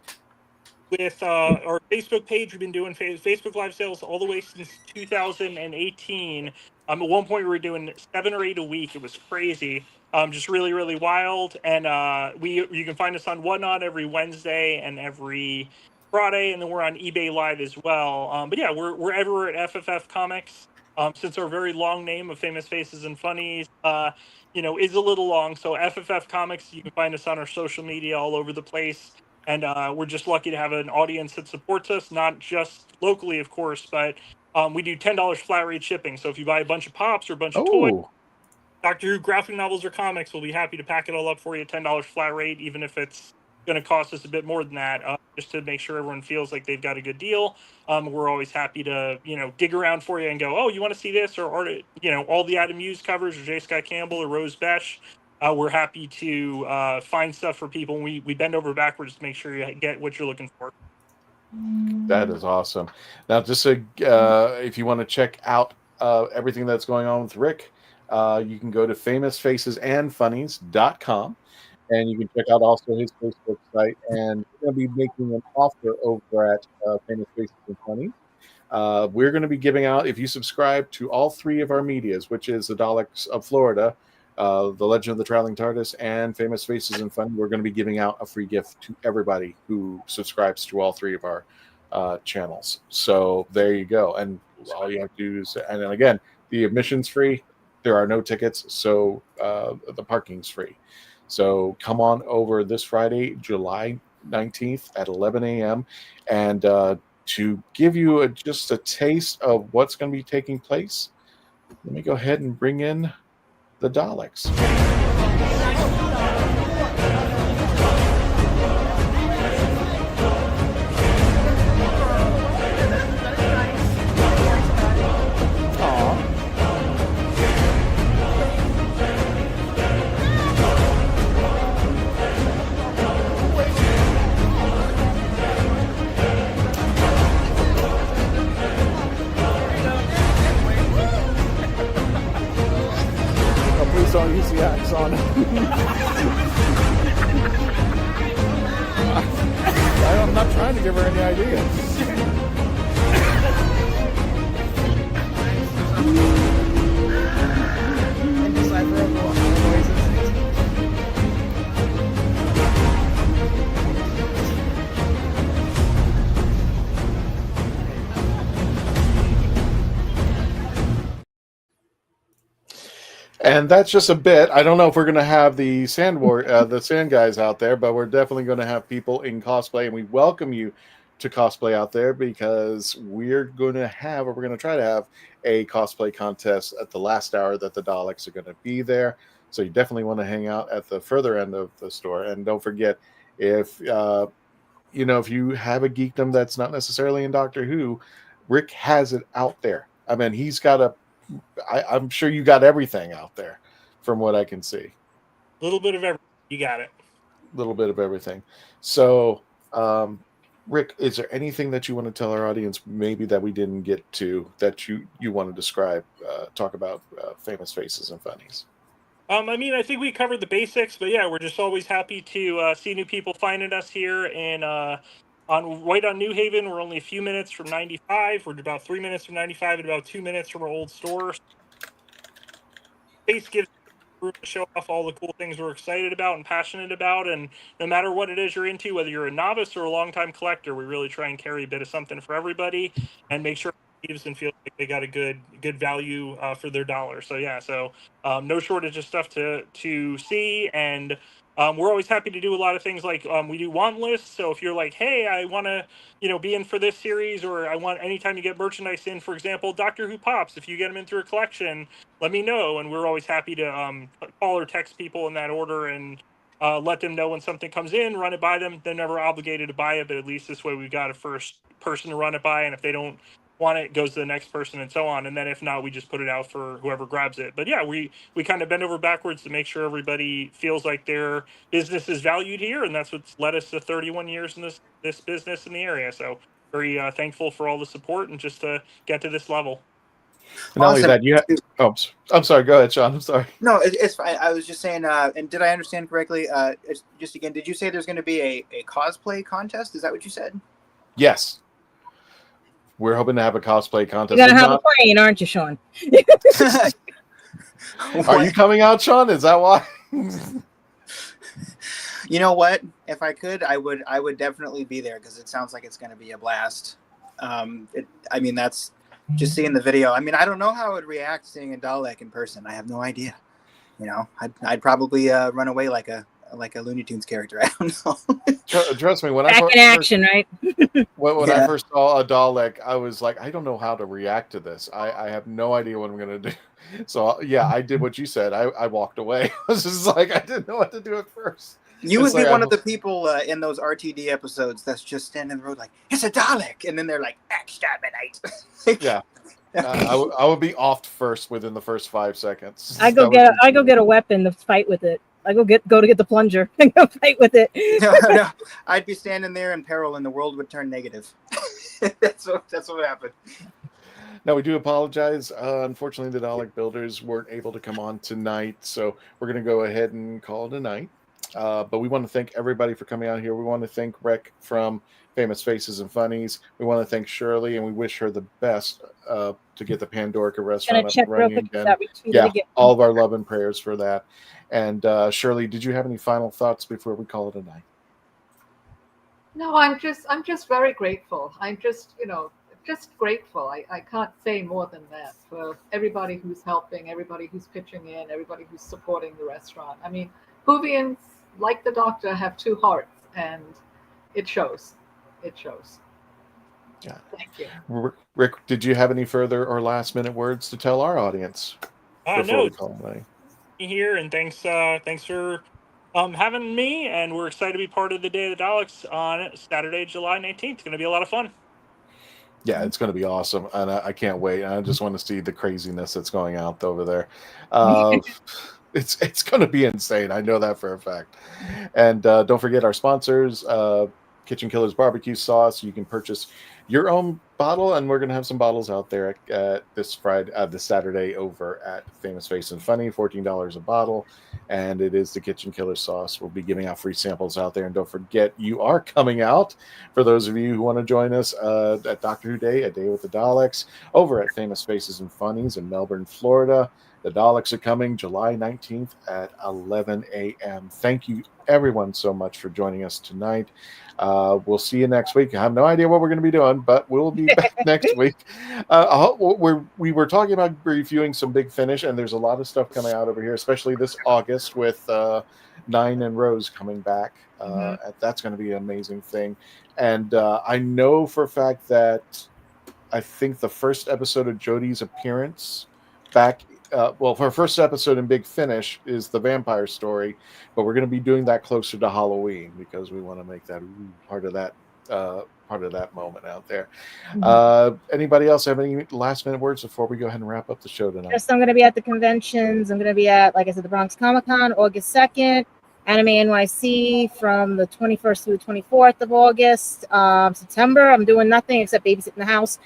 with our Facebook page. We've been doing Facebook Live sales all the way since 2018. At one point, we were doing 7 or 8 a week. It was crazy, just really, really wild. And you can find us on Whatnot every Wednesday and every Friday, and then we're on eBay Live as well. But yeah, we're everywhere at FFF Comics. Since our very long name of Famous Faces and Funnies, is a little long. So FFF Comics, you can find us on our social media all over the place. And we're just lucky to have an audience that supports us, not just locally, of course, but we do $10 flat rate shipping. So if you buy a bunch of pops or a bunch of toys, Doctor Who graphic novels or comics, we'll be happy to pack it all up for you, $10 flat rate, even if it's going to cost us a bit more than that, just to make sure everyone feels like they've got a good deal. We're always happy to, dig around for you and go, "Oh, you want to see this?" Or all the Adam Hughes covers, or J. Scott Campbell, or Rose Besh. We're happy to find stuff for people. We bend over backwards to make sure you get what you're looking for. That is awesome. Now, just if you want to check out everything that's going on with Rick, you can go to famousfacesandfunnies.com, and you can check out also his Facebook site. And we're going to be making an offer over at Famous Faces and Funnies. We're going to be giving out, if you subscribe to all 3 of our medias, which is the Daleks of Florida, The Legend of the Traveling TARDIS, and Famous Faces and Fun, we're going to be giving out a free gift to everybody who subscribes to all 3 of our channels. So there you go. And all you have to do is, and then again, the admission's free. There are no tickets, so the parking's free. So come on over this Friday, July 19th at 11 a.m. And to give you just a taste of what's going to be taking place, let me go ahead and bring in the Daleks. Don't use the axe on it. I'm not trying to give her any ideas. And that's just a bit. I don't know if we're going to have the sand guys out there, but we're definitely going to have people in cosplay, and we welcome you to cosplay out there because we're going to try to have a cosplay contest at the last hour that the Daleks are going to be there. So you definitely want to hang out at the further end of the store, and don't forget if you have a geekdom that's not necessarily in Doctor Who, Rick has it out there. I mean, he's got I'm sure you got everything out there. from what I can see. A little bit of everything. You got it. A little bit of everything. So, Rick, is there anything that you want to tell our audience maybe that we didn't get to that you want to describe, talk about Famous Faces and Funnies? I mean, I think we covered the basics, but yeah, we're just always happy to see new people finding us here in on New Haven. We're only a few minutes from 95. We're about 3 minutes from 95 and about 2 minutes from our old store. Space gives room to show off all the cool things we're excited about and passionate about, and no matter what it is you're into, whether you're a novice or a longtime collector, we really try and carry a bit of something for everybody and make sure leaves and feel like they got a good value for their dollar. So yeah, no shortage of stuff to see, and we're always happy to do a lot of things like we do want lists. So if you're like, hey, I want to be in for this series, or I want anytime you get merchandise in, for example, Doctor Who pops, if you get them in through a collection, let me know, and we're always happy to call or text people in that order and let them know when something comes in, run it by them. They're never obligated to buy it, but at least this way we've got a first person to run it by, and if they don't want it, goes to the next person and so on. And then if not, we just put it out for whoever grabs it. But yeah, we kind of bend over backwards to make sure everybody feels like their business is valued here, and that's what's led us to 31 years in this business in the area. So very thankful for all the support and just to get to this level. Not only that, you have. Oh, I'm sorry. Go ahead, Sean. I'm sorry. No, it's fine. I was just saying, and did I understand correctly? Just again, did you say there's going to be a cosplay contest? Is that what you said? Yes. We're hoping to have a cosplay contest. You're going to have a plane, aren't you, Sean? Are you coming out, Sean? Is that why? You know what? If I could, I would definitely be there because it sounds like it's going to be a blast. That's just seeing the video. I mean, I don't know how I would react seeing a Dalek in person. I have no idea. I'd probably run away like a Looney Tunes character. I don't know. Trust me, when back in action, right? when I first saw a Dalek, I was like, I don't know how to react to this. I have no idea what I'm going to do. So yeah, I did what you said. I walked away. I was just like, I didn't know what to do at first. You would be one of the people in those RTD episodes that's just standing in the road like, it's a Dalek, and then they're like, exterminate. Yeah. I would be offed first within the first 5 seconds. I go get a weapon to fight with it. I go to get the plunger and go fight with it. No, I'd be standing there in peril, and the world would turn negative. That's what happened. Now, we do apologize. Unfortunately, the Dalek builders weren't able to come on tonight, so we're going to go ahead and call it a night. But we want to thank everybody for coming out here. We want to thank Rick from Famous Faces and Funnies. We want to thank Shirley, and we wish her the best to get the Pandorica restaurant up and running again. Yeah, all of our love and prayers for that. And Shirley, did you have any final thoughts before we call it a night? No, I'm just very grateful. I'm just grateful. I can't say more than that for everybody who's helping, everybody who's pitching in, everybody who's supporting the restaurant. I mean, Whovians, like the Doctor, have two hearts, and it shows. It shows. Yeah. Thank you. Rick, did you have any further or last minute words to tell our audience? No. Here, and thanks for having me, and we're excited to be part of the Day of the Daleks on Saturday, July 19th. It's going to be a lot of fun. Yeah, it's going to be awesome, and I can't wait. I just want to see the craziness that's going out over there. It's going to be insane. I know that for a fact. And don't forget our sponsors, Kitchen Killers Barbecue Sauce. You can purchase your own bottle, and we're going to have some bottles out there this Saturday over at Famous Face and Funny, $14 a bottle, and it is the Kitchen Killer sauce. We'll be giving out free samples out there, and don't forget, you are coming out, for those of you who want to join us at Doctor Who Day, a day with the Daleks, over at Famous Faces and Funnies in Melbourne, Florida. The Daleks are coming July 19th at 11 a.m. Thank you, everyone, so much for joining us tonight. We'll see you next week. I have no idea what we're going to be doing, but we'll be back next week. We were talking about reviewing some Big Finish, and there's a lot of stuff coming out over here, especially this August with Nine and Rose coming back. That's going to be an amazing thing. And I know for a fact that I think the first episode of Jodie's appearance back for our first episode in Big Finish is the vampire story, but we're going to be doing that closer to Halloween because we want to make that part of that part of that moment out there. Mhm. Anybody else have any last minute words before we go ahead and wrap up the show tonight? Just I'm going to be at the conventions. I'm going to be at, like I said, the Bronx Comic Con August 2nd, Anime NYC from the 21st through the 24th of August. September, I'm doing nothing except babysitting the house.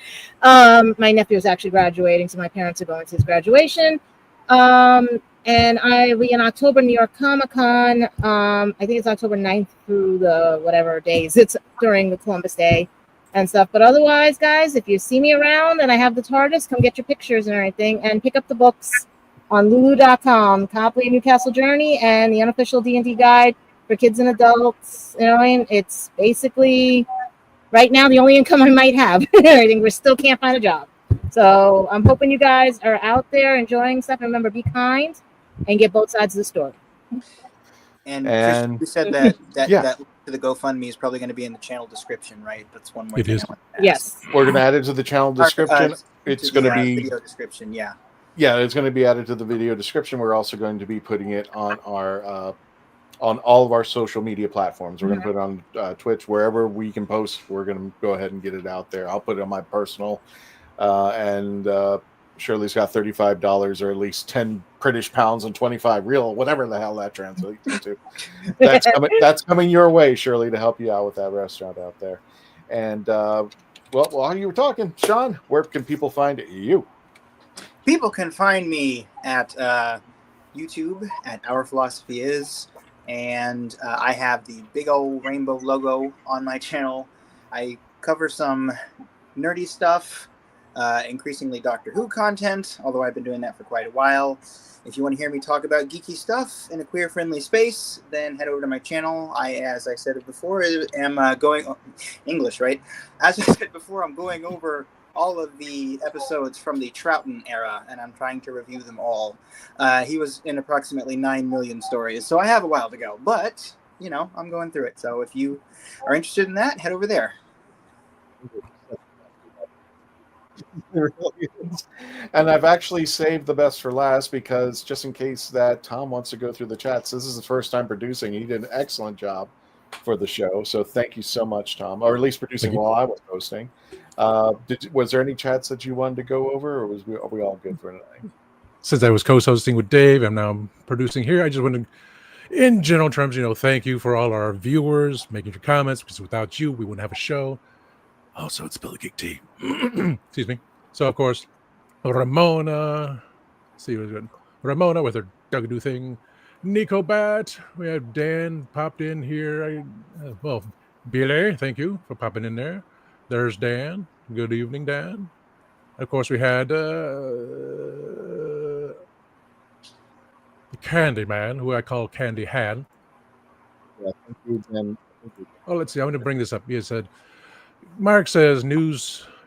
My nephew is actually graduating, so my parents are going to his graduation. And I will be in October, New York Comic Con. I think it's October 9th through the whatever days. It's during the Columbus Day and stuff. But otherwise, guys, if you see me around and I have the TARDIS, come get your pictures and everything, and pick up the books on lulu.com, Copley Newcastle Journey, and the unofficial D&D guide for kids and adults. You know what I mean? It's basically right now the only income I might have. I think we still can't find a job. So I'm hoping you guys are out there enjoying stuff. And remember, be kind and get both sides of the story. And Chris, you said that link to the GoFundMe is probably going to be in the channel description, right? That's one more thing. I want to ask. Yes. We're going to add it to the channel description. It's going to be video description. Yeah. Yeah, it's going to be added to the video description. We're also going to be putting it on our on all of our social media platforms. We're going to put it on Twitch, wherever we can post. We're going to go ahead and get it out there. I'll put it on my personal, and Shirley's got $35 or at least 10 British pounds and 25 real, whatever the hell that translates into. That's coming your way, Shirley, to help you out with that restaurant out there. And well, while you were talking, Sean, where can people find you? People can find me at YouTube at Our Philosophy Is, and I have the big old rainbow logo on my channel. I cover some nerdy stuff, increasingly Doctor Who content, although I've been doing that for quite a while. If you want to hear me talk about geeky stuff in a queer-friendly space, then head over to my channel. As I said before, am going English, right? As I said before, I'm going over all of the episodes from the Troughton era, and I'm trying to review them all. He was in approximately 9 million stories, so I have a while to go. But, you know, I'm going through it. So if you are interested in that, head over there. And I've actually saved the best for last because just in case that Tom wants to go through the chats, this is the first time producing. He did an excellent job for the show. So thank you so much, Tom, or at least producing while I was hosting. Was there any chats that you wanted to go over, or are we all good for tonight? Since I was co-hosting with Dave, I'm now producing here. I just want to, in general terms, thank you for all our viewers making your comments, because without you, we wouldn't have a show. Also, it's Spill the Geek Tea. Excuse me. So, of course, Ramona. See what's good. Ramona with her Duggadoo thing. Nico Bat. We have Dan popped in here. Billy, thank you for popping in there. There's Dan. Good evening, Dan. Of course, we had the Candy Man, who I call Candy Han. Yeah, thank you, Dan. Oh, let's see. I'm going to bring this up. He said, Mark says new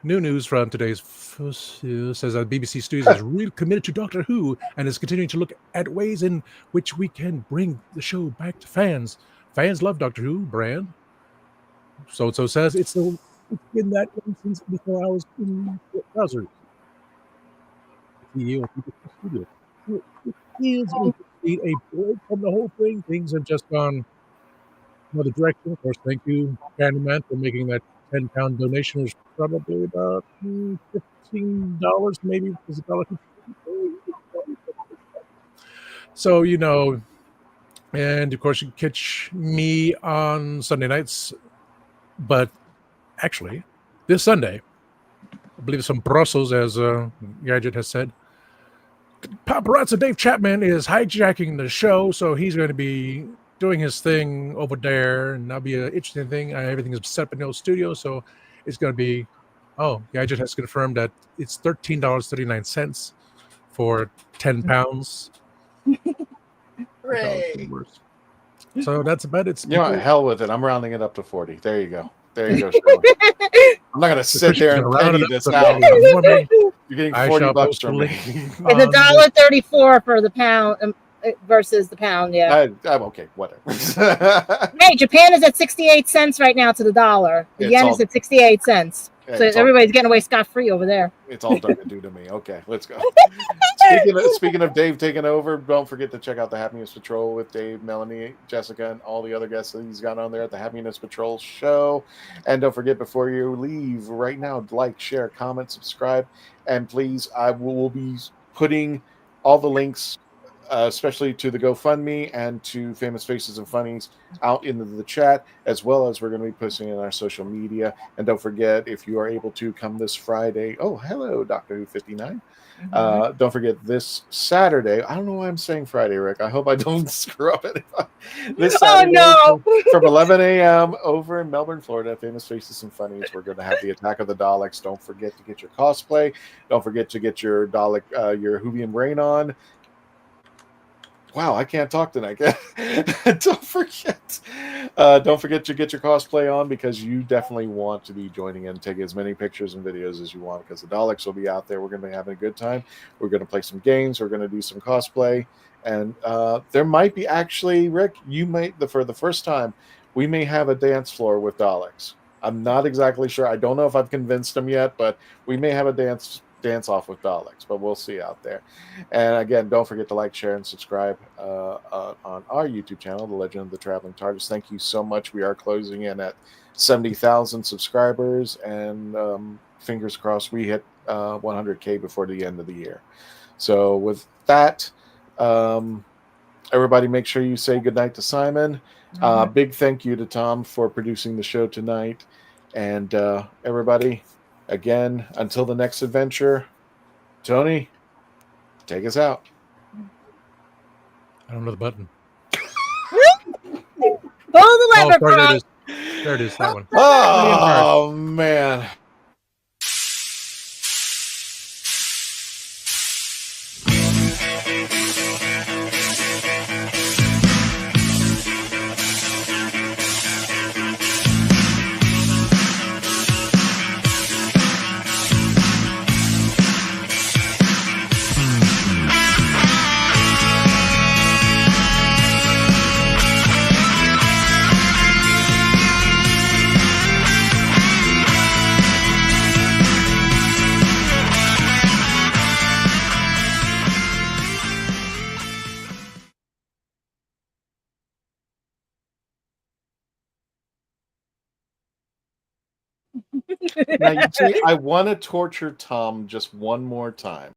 news from today's says that BBC Studios is really committed to Doctor Who and is continuing to look at ways in which we can bring the show back to fans. Fans love Doctor Who brand. So says it's been that way since before I was in the browser. It feels a break from the whole thing. Things have just gone another direction. Of course, thank you, Candyman, for making that £10 donation. Was probably about $15, maybe. Was it $1? So, and of course, you can catch me on Sunday nights. But actually, this Sunday, I believe it's from Brussels, as Gadget has said, paparazzi Dave Chapman is hijacking the show, so he's going to be doing his thing over there, and that'll be an interesting thing. Everything is set up in the old studio, so it's going to be. Gadget has confirmed that it's $13.39 for £10. Hooray! So that's about it. Hell with it. I'm rounding it up to 40. There you go. There you go, Shirley. I'm not going to sit there and penny this out. You're getting $40 from me. It's $1.34 for the pound versus the pound. Yeah. I'm okay. Whatever. Hey, Japan is at 68 cents right now to the dollar. The yen is at 68 cents. So everybody's getting away scot-free over there. It's all done to do to me. Okay, let's go. Speaking of Dave taking over, don't forget to check out the Happiness Patrol with Dave, Melanie, Jessica, and all the other guests that he's got on there at the Happiness Patrol show. And don't forget, before you leave right now, like, share, comment, subscribe, and please, I will be putting all the links, especially to the GoFundMe and to Famous Faces and Funnies, out into the chat, as well as we're going to be posting in our social media. And don't forget, if you are able to come this Friday, oh, hello, Doctor Who 59. Don't forget this Saturday. I don't know why I'm saying Friday, Rick. I hope I don't screw up anybody. This Saturday, from 11 a.m. over in Melbourne, Florida, Famous Faces and Funnies. We're going to have the Attack of the Daleks. Don't forget to get your cosplay. Don't forget to get your Dalek, your Whovian brain on. Wow, I can't talk tonight. Don't forget to get your cosplay on, because you definitely want to be joining in, take as many pictures and videos as you want, because the Daleks will be out there. We're going to be having a good time. We're going to play some games. We're going to do some cosplay, and there might be, actually, Rick, for the first time, we may have a dance floor with Daleks. I'm not exactly sure. I don't know if I've convinced them yet, but we may have a dance off with Daleks, but we'll see out there. And again, don't forget to like, share, and subscribe on our YouTube channel, The Legend of the Traveling TARDIS. Thank you so much. We are closing in at 70,000 subscribers, and fingers crossed we hit 100K before the end of the year. So with that, everybody make sure you say goodnight to Simon. Big thank you to Tom for producing the show tonight. And everybody, again, until the next adventure, Tony, take us out. I don't know the button. Pull the lever, sorry, bro. There it is. That one. Oh, man. Now, you see, I want to torture Tom just one more time.